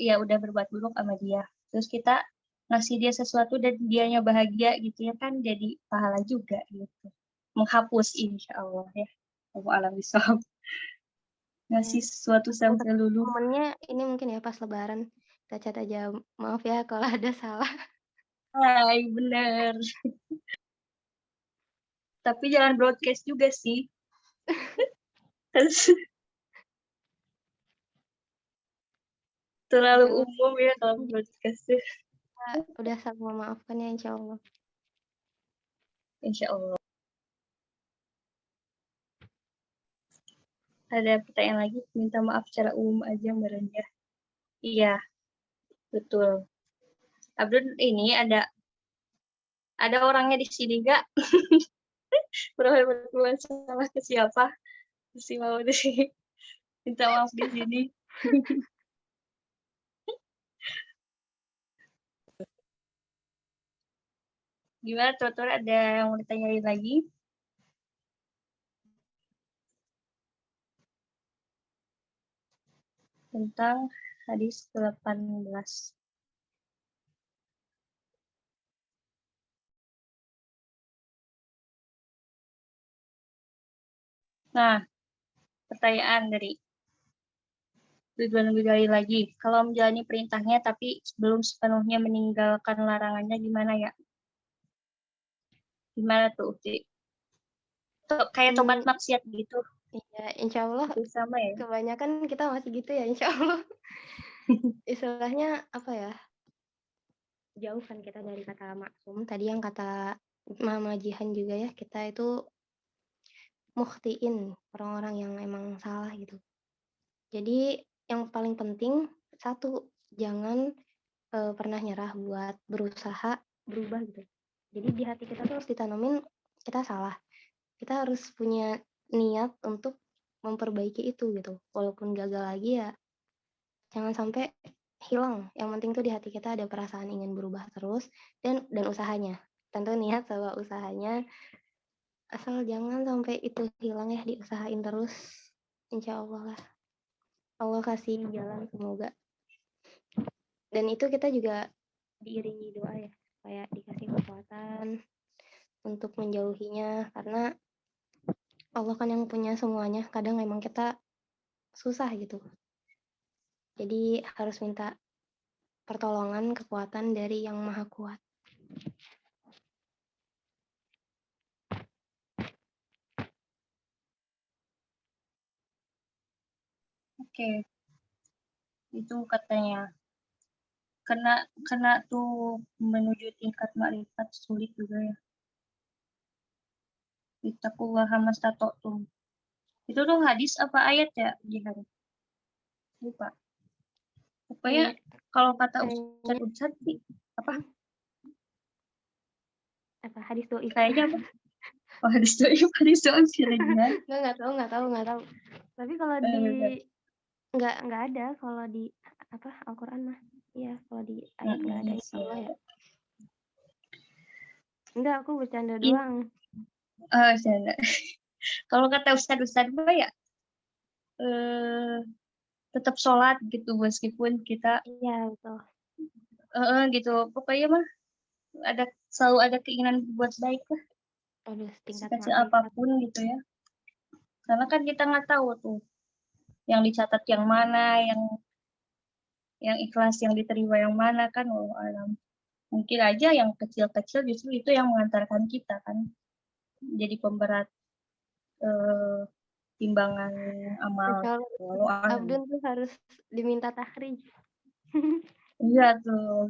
ya udah berbuat buruk sama dia. Terus kita ngasih dia sesuatu dan dianya bahagia gitu ya, kan jadi pahala juga gitu. Menghapus insya Allah ya. Allahu a'lam bishawab. Ngasih sesuatu sampai luluh. Momennya ini mungkin ya pas lebaran, kita chat aja, maaf ya kalau ada salah. Hai, bener. Tapi jangan broadcast juga sih. Terlalu Jangan, umum ya kalau broadcast. kita udah saling memaafkan ya, insya Allah. Insya Allah. Ada pertanyaan lagi? Minta maaf secara umum aja merendah. Iya, betul. Abdul, ini ada orangnya di sini nggak? Berbuat salah ke siapa? Si mau minta maaf di sini. Gimana, Tutor? Ada yang mau ditanyain lagi? Tentang hadis 18. Nah, pertanyaan dari Ridwan Ghazali lagi. Kalau menjalani perintahnya tapi belum sepenuhnya meninggalkan larangannya gimana ya? Gimana tuh, Ukti? Kayak tobat maksiat gitu. Iya, insya Allah Itu sama ya. kebanyakan kita masih gitu ya, insya Allah. Istilahnya apa ya? Jauh kan kita dari kata maksum. Tadi yang kata Mama Jihan juga ya, kita itu mukhtiin orang-orang yang emang salah gitu. Jadi yang paling penting satu, jangan pernah nyerah buat berusaha berubah gitu. Jadi di hati kita tuh harus ditanamin kita salah. Kita harus punya niat untuk memperbaiki itu gitu. Walaupun gagal lagi ya jangan sampai hilang. Yang penting tuh di hati kita ada perasaan ingin berubah terus dan usahanya. Tentu niat sama usahanya asal jangan sampai itu hilang ya, diusahain terus. Insya Allah lah. Allah kasih jalan semoga. Dan itu kita juga diiringi doa ya, kayak dikasih kekuatan untuk menjauhinya karena Allah kan yang punya semuanya. Kadang emang kita susah gitu. Jadi harus minta pertolongan, kekuatan dari Yang Maha Kuat. Oke, itu katanya. Kena tuh menuju tingkat makrifat sulit juga ya. Ittaqullah mastata'tum. Itu tuh hadis apa ayat ya, Jihan? Lupa. Pokoknya kalau kata Kayaknya Ustadz sih apa? apa hadis doif. Kayaknya apa? Oh, hadis doif kira Jihan. nggak tahu. Tapi kalau di nggak ada kalau di apa Al-Quran mah. Iya, kalau di ayat nggak ada insya Allah ya. Enggak, aku bercanda doang. Bercanda. Kalau kata Ustadz apa ya? Tetap sholat gitu meskipun kita Iya, betul. gitu. Pokoknya mah selalu ada keinginan buat baik lah. Aduh, tingkat Sekecil makrifat. apapun gitu ya. Karena kan kita nggak tahu tuh yang dicatat yang mana, yang ikhlas yang diterima yang mana kan. Alam. Mungkin aja yang kecil-kecil justru itu yang mengantarkan kita kan jadi pemberat timbangan amal. Insya Allah Abdun tuh harus diminta takhrij. Iya tuh.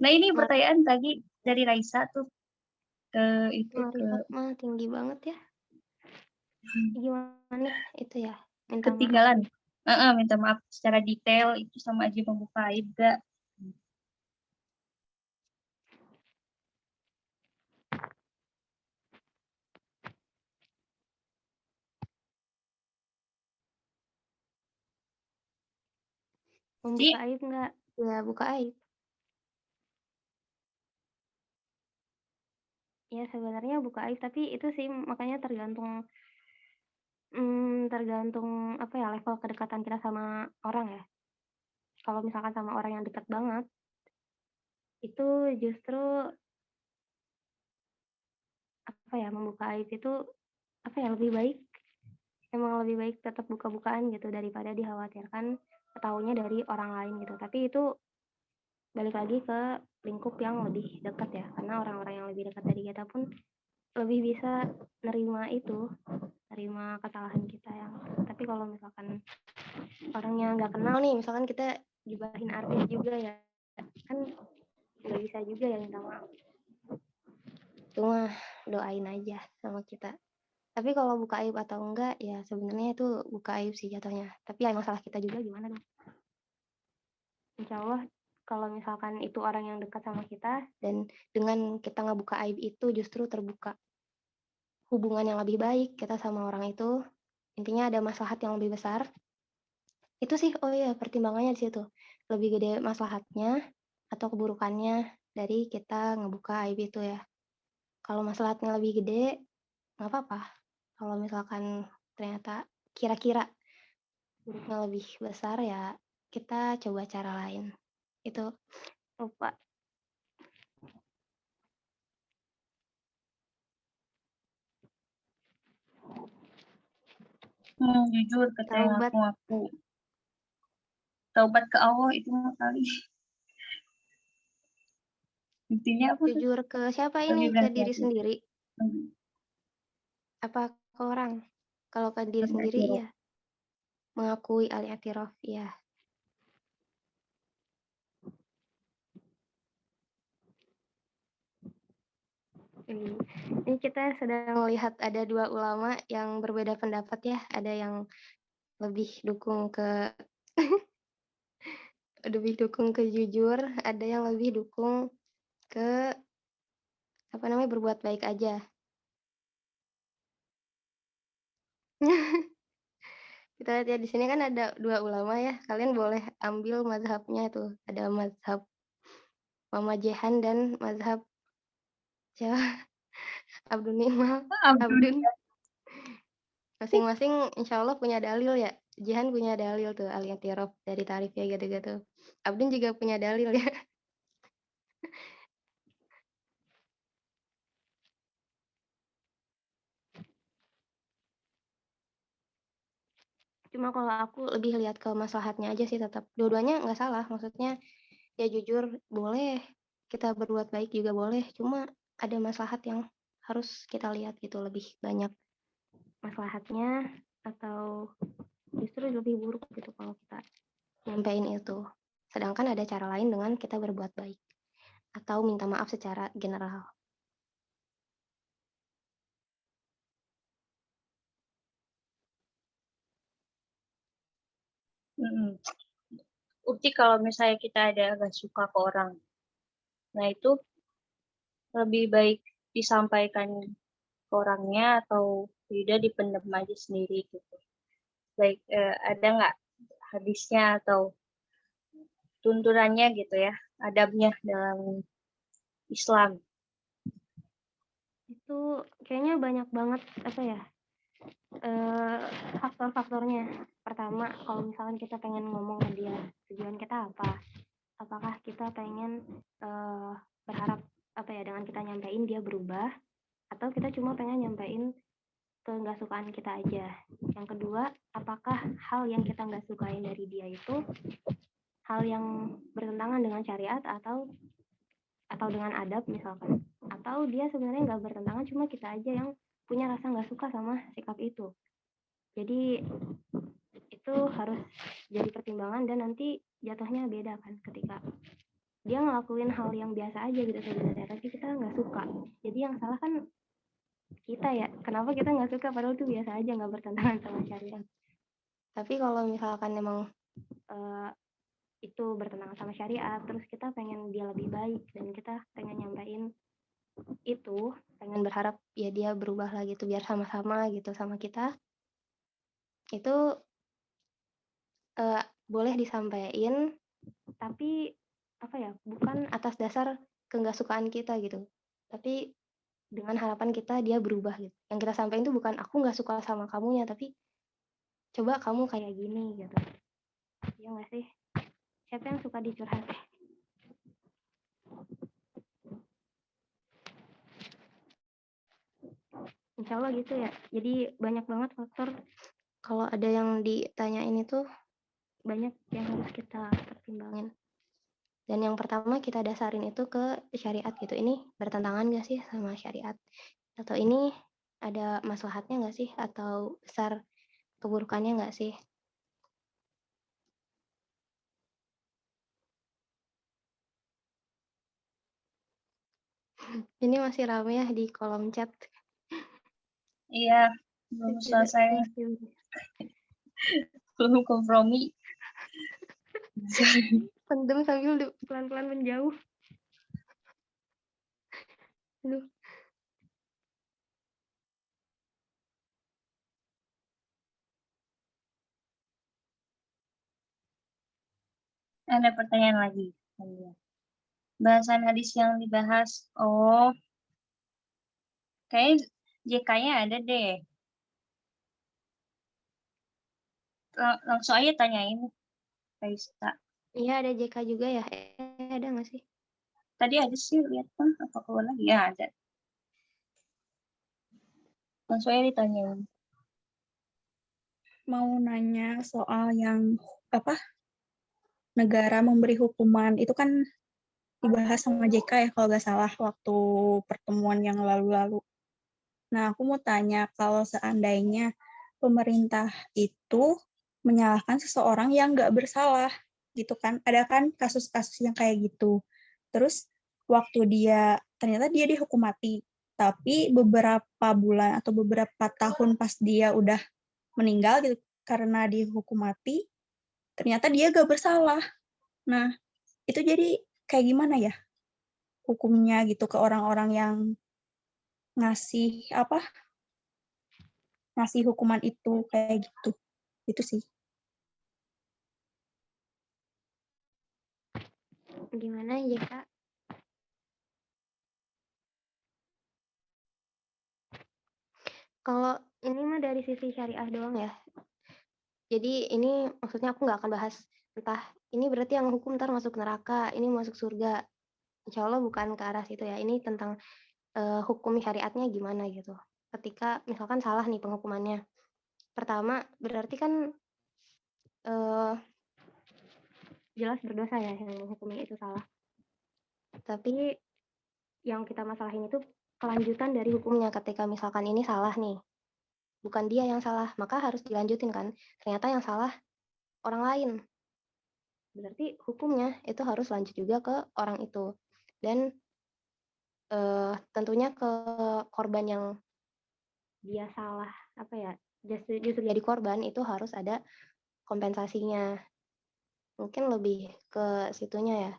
Nah ini pertanyaan tadi dari Raisa tuh Makrifat mah tinggi banget ya. Gimana itu ya? Minta ketinggalan. maaf. Minta maaf secara detail itu sama aja membuka aib gak? Membuka aib enggak? Ya, buka aib. Ya, sebenarnya buka aib, tapi itu sih makanya tergantung apa ya, level kedekatan kita sama orang ya. Kalau misalkan sama orang yang dekat banget, itu justru apa ya, membuka aib itu apa ya, lebih baik. Emang lebih baik tetap buka-bukaan gitu daripada dikhawatirkan ketahuinya dari orang lain gitu. Tapi itu balik lagi ke lingkup yang lebih dekat ya, karena orang-orang yang lebih dekat dari kita pun lebih bisa nerima kesalahan kita yang. Tapi kalau misalkan orangnya nggak kenal nih, misalkan kita gibahin artis juga ya, kan nggak bisa juga ya minta maaf. Cuma doain aja sama kita. Tapi kalau buka aib atau enggak ya sebenarnya itu buka aib sih jatuhnya. Tapi ya masalah kita juga gimana dong. Insya Allah kalau misalkan itu orang yang dekat sama kita dan dengan kita ngebuka aib itu justru terbuka hubungan yang lebih baik kita sama orang itu, intinya ada maslahat yang lebih besar. Itu sih, oh iya pertimbangannya di situ. Lebih gede maslahatnya atau keburukannya dari kita ngebuka aib itu ya. Kalau maslahatnya lebih gede, nggak apa-apa. Kalau misalkan ternyata kira-kira buruknya lebih besar ya kita coba cara lain. Itu lupa. Jujur katanya ngaku. Taubat ke Allah itu mah kali. Intinya apa? Jujur ke siapa ini? Ke diri sendiri? Apa ke orang? Kalau ke diri sendiri Al-i'tiraf. iya, mengakui al-i'tiraf, iya. Ini kita sedang melihat ada 2 ulama yang berbeda pendapat ya, ada yang lebih dukung ke jujur, ada yang lebih dukung ke berbuat baik aja. Kita lihat ya di sini kan ada 2 ulama ya, kalian boleh ambil mazhabnya tuh, ada mazhab Mama Jehan dan mazhab siapa? Abdun Nimal, Abdul. Abdun. Masing-masing insya Allah punya dalil ya. Jihan punya dalil tuh al-i'tiraf dari tarifnya gitu-gitu. Abdun juga punya dalil ya. Cuma kalau aku lebih lihat ke maslahatnya aja sih tetap. Dua-duanya nggak salah, maksudnya ya jujur boleh, kita berbuat baik juga boleh. Cuma ada maslahat yang harus kita lihat gitu, lebih banyak maslahatnya atau justru lebih buruk gitu kalau kita nyampein itu. Sedangkan ada cara lain dengan kita berbuat baik atau minta maaf secara general. Ukti kalau misalnya kita ada agak suka ke orang, nah itu lebih baik disampaikan ke orangnya atau tidak dipendam aja sendiri gitu. Baik, ada nggak hadisnya atau tuntunannya gitu ya, adabnya dalam Islam? Itu kayaknya banyak banget faktor-faktornya. Pertama, kalau misalkan kita pengen ngomong ke dia, tujuan kita apa? Apakah kita pengen berharap dengan kita nyampein dia berubah, atau kita cuma pengen nyampein ke nggak sukaan kita aja. Yang kedua, apakah hal yang kita nggak sukain dari dia itu hal yang bertentangan dengan syariat atau dengan adab misalkan, atau dia sebenarnya nggak bertentangan, cuma kita aja yang punya rasa nggak suka sama sikap itu. Jadi itu harus jadi pertimbangan dan nanti jatuhnya beda kan ketika dia ngelakuin hal yang biasa aja gitu sebenarnya, tapi kita nggak suka. Jadi yang salah kan kita ya, kenapa kita nggak suka padahal itu biasa aja, nggak bertentangan sama syariat. Tapi kalau misalkan emang itu bertentangan sama syariat, terus kita pengen dia lebih baik dan kita pengen nyampein itu, pengen berharap ya dia berubah lah gitu biar sama-sama gitu sama kita, itu boleh disampaikan, tapi bukan atas dasar keggak-sukaan kita gitu, tapi dengan harapan kita dia berubah gitu. Yang kita sampaikan itu bukan aku nggak suka sama kamunya, tapi coba kamu kayak gini gitu. Iya nggak sih? Siapa yang suka dicurhat? Insya Allah gitu ya. Jadi banyak banget faktor. Kalau ada yang ditanyain itu banyak yang harus kita pertimbangin. Dan yang pertama kita dasarin itu ke syariat gitu. Ini bertentangan nggak sih sama syariat? Atau ini ada maslahatnya nggak sih? Atau besar keburukannya nggak sih? Ini masih rame ya di kolom chat. Iya, belum selesai. Belum kompromi. Pendem sambil pelan-pelan menjauh. Aduh. Ada pertanyaan lagi. Bahasan hadis yang dibahas. Oh, kayak JK-nya ada deh. Langsung aja tanyain, Kaista. Iya, ada JK juga ya. Ada nggak sih? Tadi ada sih, lihat kan, apa keluar lagi? Ya, ada. Langsung aja ditanyain. Mau nanya soal yang negara memberi hukuman itu kan dibahas sama JK ya kalau nggak salah waktu pertemuan yang lalu-lalu. Nah, aku mau tanya kalau seandainya pemerintah itu menyalahkan seseorang yang nggak bersalah, gitu kan. Ada kan kasus-kasus yang kayak gitu. Terus waktu ternyata dia dihukum mati, tapi beberapa bulan atau beberapa tahun pas dia udah meninggal gitu, karena dihukum mati, ternyata dia gak bersalah. Nah, itu jadi kayak gimana ya hukumnya gitu ke orang-orang yang ngasih ngasih hukuman itu kayak gitu. Itu sih. Gimana ya, Kak? Kalau ini mah dari sisi syariah doang ya. Jadi ini maksudnya aku nggak akan bahas entah ini berarti yang hukum ntar masuk neraka, ini masuk surga. Insya Allah bukan ke arah situ ya. Ini tentang hukum syariatnya gimana gitu. Ketika misalkan salah nih penghukumannya. Pertama, berarti kan eh, jelas berdosa ya yang menghukumnya itu salah. Tapi yang kita masalahin itu kelanjutan dari hukumnya. Ketika misalkan ini salah nih, bukan dia yang salah, maka harus dilanjutin kan. Ternyata yang salah orang lain. Berarti hukumnya itu harus lanjut juga ke orang itu. Dan tentunya ke korban yang dia salah, apa ya, justru jadi korban itu harus ada kompensasinya. Mungkin lebih ke situnya ya.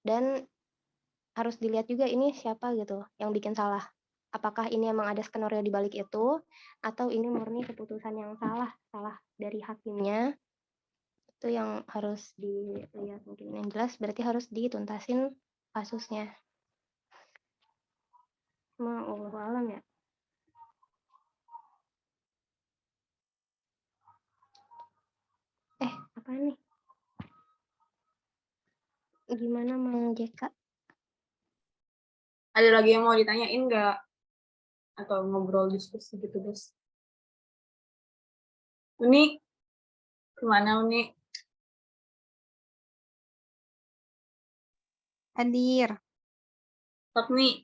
Dan harus dilihat juga ini siapa gitu yang bikin salah. Apakah ini emang ada skenario di balik itu, atau ini murni keputusan yang salah dari hakimnya. Itu yang harus dilihat mungkin. Yang jelas berarti harus dituntasin kasusnya. Wallahu alam ya. Apa nih? Gimana Mang Jeka? Ada lagi yang mau ditanyain nggak? Atau ngobrol diskusi gitu, guys? Unik, kemana Unik? Hadir. Stop nih.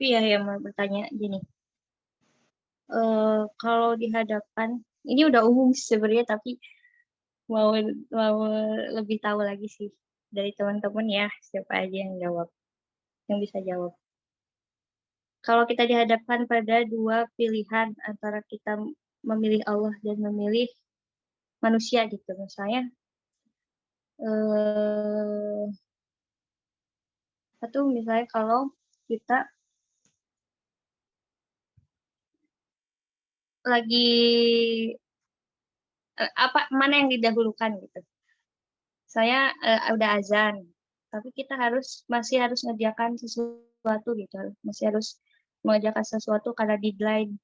Iya, yang mau bertanya gini. Kalau dihadapkan, ini udah umum sebenarnya, tapi mau lebih tahu lagi sih dari teman-teman ya, siapa aja yang bisa jawab. Kalau kita dihadapkan pada dua pilihan antara kita memilih Allah dan memilih manusia gitu, misalnya satu misalnya kalau kita lagi mana yang didahulukan gitu. Saya udah azan, tapi kita masih harus ngerjakan sesuatu gitu, masih harus mengerjakan sesuatu karena deadline,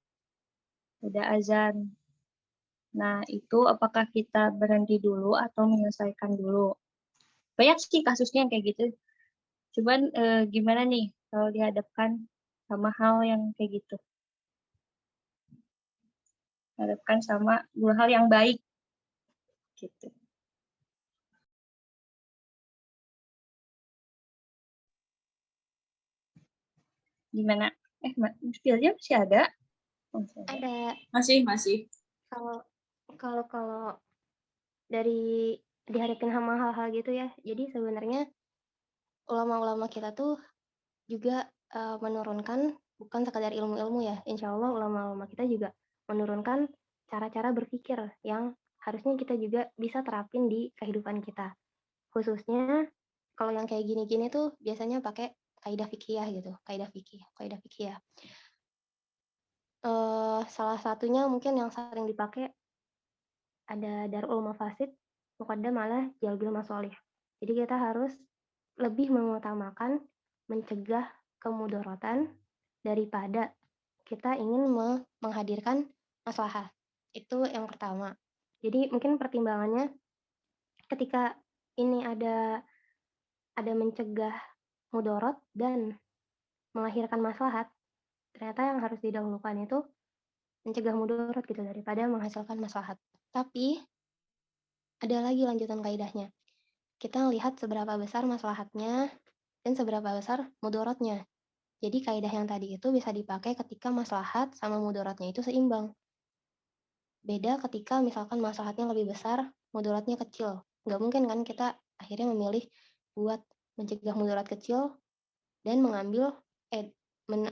udah azan. Nah, itu apakah kita berhenti dulu atau menyelesaikan dulu? Banyak sih kasusnya yang kayak gitu. Cuman gimana nih kalau dihadapkan sama hal yang kayak gitu? Hadapkan sama dua hal yang baik gitu. Gimana? Spillnya masih ada? Ada. Masih. Kalau dari dihadapin sama hal-hal gitu ya. Jadi sebenarnya ulama-ulama kita tuh juga menurunkan bukan sekadar ilmu-ilmu ya. Insya Allah ulama-ulama kita juga menurunkan cara-cara berpikir yang harusnya kita juga bisa terapin di kehidupan kita. Khususnya kalau yang kayak gini-gini tuh biasanya pakai kaidah fikih gitu, kaidah fikih. Salah satunya mungkin yang sering dipakai ada darul mafasid muqaddam ala jalbil masolih. Jadi kita harus lebih mengutamakan mencegah kemudorotan daripada kita ingin menghadirkan maslahah. Itu yang pertama. Jadi mungkin pertimbangannya ketika ini ada mencegah mudorot dan melahirkan maslahat, ternyata yang harus didahulukan itu mencegah mudarat gitu daripada menghasilkan maslahat. Tapi ada lagi lanjutan kaidahnya. Kita lihat seberapa besar maslahatnya dan seberapa besar mudaratnya. Jadi kaidah yang tadi itu bisa dipakai ketika maslahat sama mudaratnya itu seimbang. Beda ketika misalkan maslahatnya lebih besar, mudaratnya kecil. Nggak mungkin kan kita akhirnya memilih buat mencegah mudarat kecil dan mengambil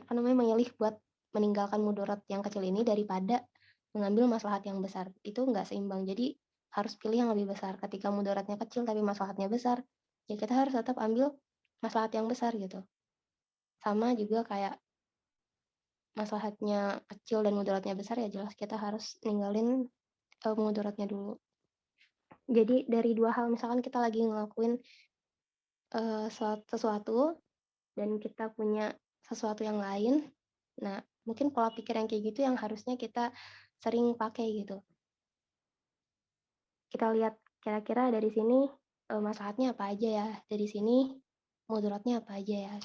memilih buat meninggalkan mudarat yang kecil ini daripada mengambil maslahat yang besar. Itu nggak seimbang. Jadi harus pilih yang lebih besar. Ketika mudaratnya kecil tapi maslahatnya besar, ya kita harus tetap ambil maslahat yang besar gitu. Sama juga kayak maslahatnya kecil dan mudaratnya besar, ya jelas kita harus ninggalin mudaratnya dulu. Jadi dari dua hal, misalkan kita lagi ngelakuin sesuatu dan kita punya sesuatu yang lain, nah mungkin pola pikir yang kayak gitu yang harusnya kita sering pakai gitu. Kita lihat kira-kira dari sini maslahatnya apa aja ya, dari sini mudaratnya apa aja ya.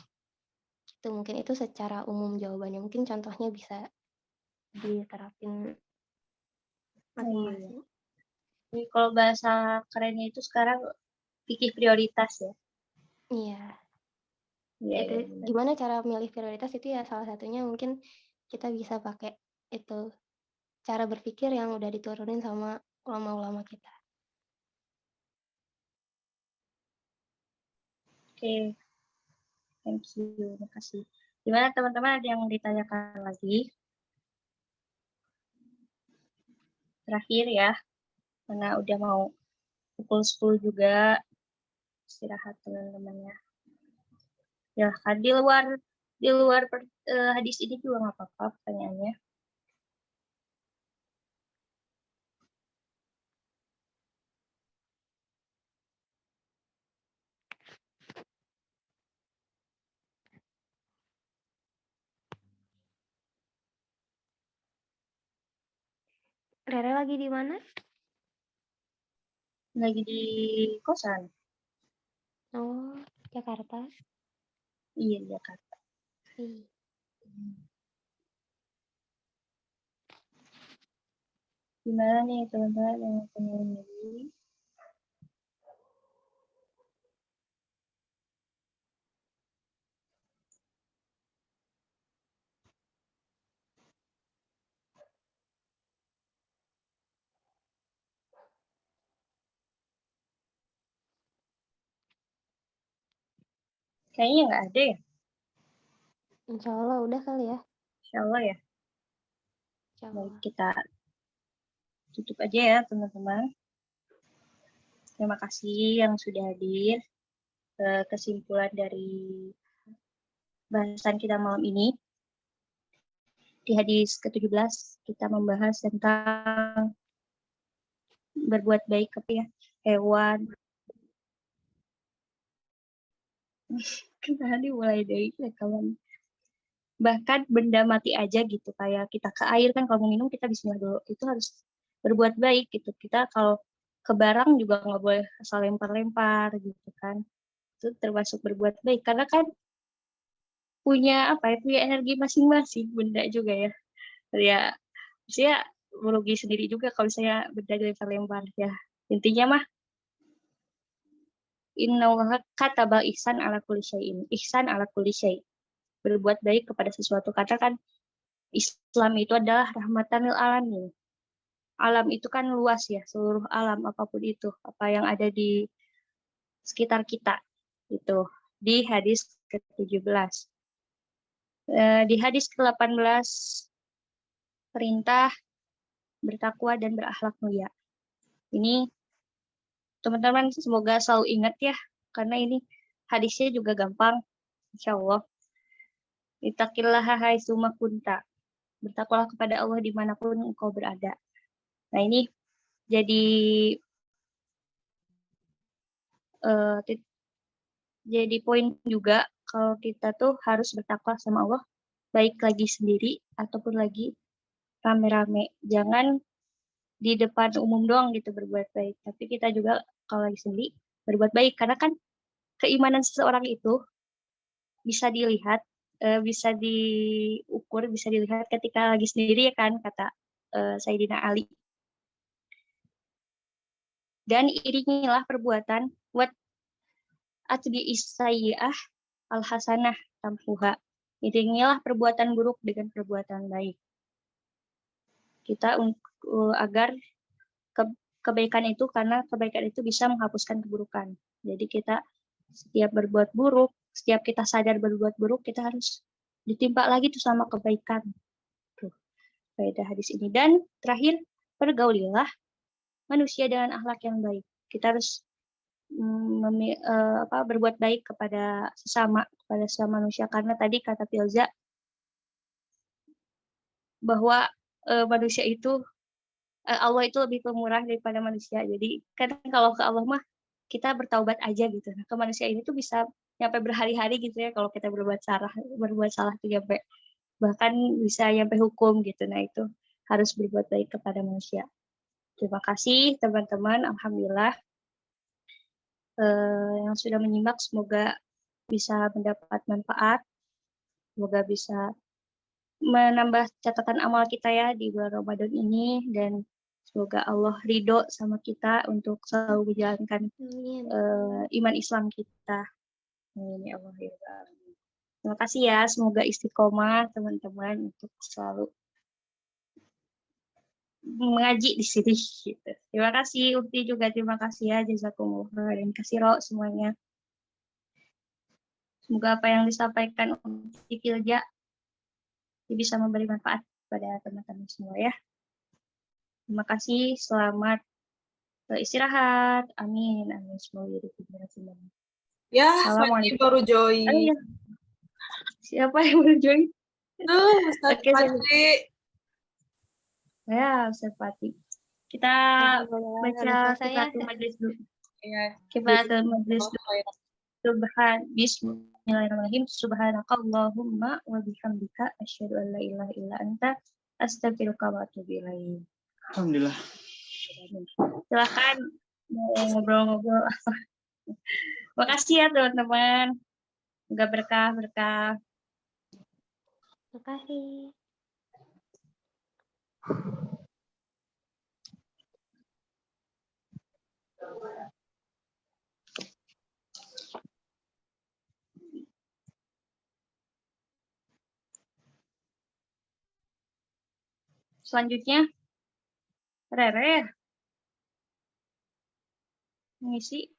Itu mungkin itu secara umum jawabannya. Mungkin contohnya bisa diterapin masing-masing. Jadi kalau bahasa kerennya itu sekarang fikih prioritas ya. Iya. Iya, Itu gimana cara milih prioritas itu ya salah satunya mungkin kita bisa pakai itu cara berpikir yang udah diturunin sama ulama-ulama kita. Oke, thank you, makasih. Gimana teman-teman, ada yang ditanyakan lagi? Terakhir ya, karena udah mau pukul 10 juga, istirahat teman-temannya. Ya, kan di luar hadis ini juga nggak apa-apa pertanyaannya. Rere lagi di mana? Lagi di kosan. Oh, Jakarta. Iya, di Jakarta. Gimana nih teman-teman yang pengen lagi? Kayaknya nggak ada ya. Insya Allah udah kali ya. Insya Allah ya. Insya Baik, Allah. kita tutup aja ya teman-teman. Terima kasih yang sudah hadir. Kesimpulan dari bahasan kita malam ini. Di hadis ke-17 kita membahas tentang berbuat baik kepada hewan. Kita mulai dari kawan. Bahkan benda mati aja gitu, kayak kita ke air kan kalau mau minum kita bismillah dulu, itu harus berbuat baik gitu. Kita kalau ke barang juga nggak boleh asal lempar-lempar gitu kan, itu termasuk berbuat baik karena kan punya punya energi masing-masing benda juga ya maksudnya merugi sendiri juga kalau misalnya benda dilempar-lempar ya. Intinya mah innallaha katabal ihsan ala kulli syai'in, ihsan ala kulli syai', berbuat baik kepada sesuatu, karena kan Islam itu adalah rahmatan lil alamin. Alam itu kan luas ya, seluruh alam apapun itu, apa yang ada di sekitar kita. Itu di hadis ke-17. Di hadis ke-18 perintah bertakwa dan berakhlak mulia. Ini teman-teman semoga selalu ingat ya, karena ini hadisnya juga gampang, insya Allah. Ittaqillaha haitsu ma kunta. Bertakwalah kepada Allah dimanapun engkau berada. Nah ini jadi poin juga kalau kita tuh harus bertakwa sama Allah, baik lagi sendiri ataupun lagi rame-rame. Jangan di depan umum doang gitu berbuat baik, tapi kita juga kalau lagi sendiri berbuat baik, karena kan keimanan seseorang itu bisa dilihat bisa diukur, bisa dilihat ketika lagi sendiri ya kan, kata Sayyidina Ali. Dan iringilah perbuatan buat atbi sayyi'ah al-hasanah tamhuha. Iringilah perbuatan buruk dengan perbuatan baik. Kita agar kebaikan itu, karena kebaikan itu bisa menghapuskan keburukan. Jadi kita setiap berbuat buruk, setiap kita sadar berbuat buruk, kita harus ditimpa lagi tuh sama kebaikan. Tuh, faedah hadis ini. Dan terakhir, pergaulilah manusia dengan akhlak yang baik. Kita harus berbuat baik kepada sesama manusia, karena tadi kata Pilza bahwa manusia itu Allah itu lebih pemurah daripada manusia. Jadi kadang kalau ke Allah mah kita bertaubat aja gitu. Nah, ke manusia ini tuh bisa nyampe berhari-hari gitu ya kalau kita berbuat salah tuh sampai bahkan bisa nyampe hukum gitu. Nah, itu harus berbuat baik kepada manusia. Terima kasih teman-teman. Alhamdulillah yang sudah menyimak, semoga bisa mendapat manfaat, semoga bisa menambah catatan amal kita ya di bulan Ramadan ini, dan semoga Allah ridho sama kita untuk selalu menjalankan iman Islam kita. Amin ya Allah ya Rabbal Alamin. Terima kasih ya, semoga istiqomah teman-teman untuk selalu mengaji di sini. Gitu. Terima kasih Ukti juga, terima kasih ya, jazakumullah dan kasiro semuanya. Semoga apa yang disampaikan Ukti Kilja bisa memberi manfaat pada teman-teman semua ya. Terima kasih, selamat istirahat. Amin. Amin. Semoga jadi semua. Ya, Fati Assalamualaikum. baru join. Oh, iya. Siapa yang baru join? Tuh, Ustaz Oke, Fati. Ya, Ustaz Fati. Kita baca kifaratul majlis dulu. Ya, Kifaratul majlis dulu. Bismillahirrahmanirrahim. Subhanakallahumma wa bihamdika asyhadu an la ilaha illa anta astaghfiruka wa atubu ilaik. Alhamdulillah. Silakan ngobrol-ngobrol. Makasih ya teman-teman. Semoga berkah. Terima kasih. Selanjutnya, Rere. Ngisi.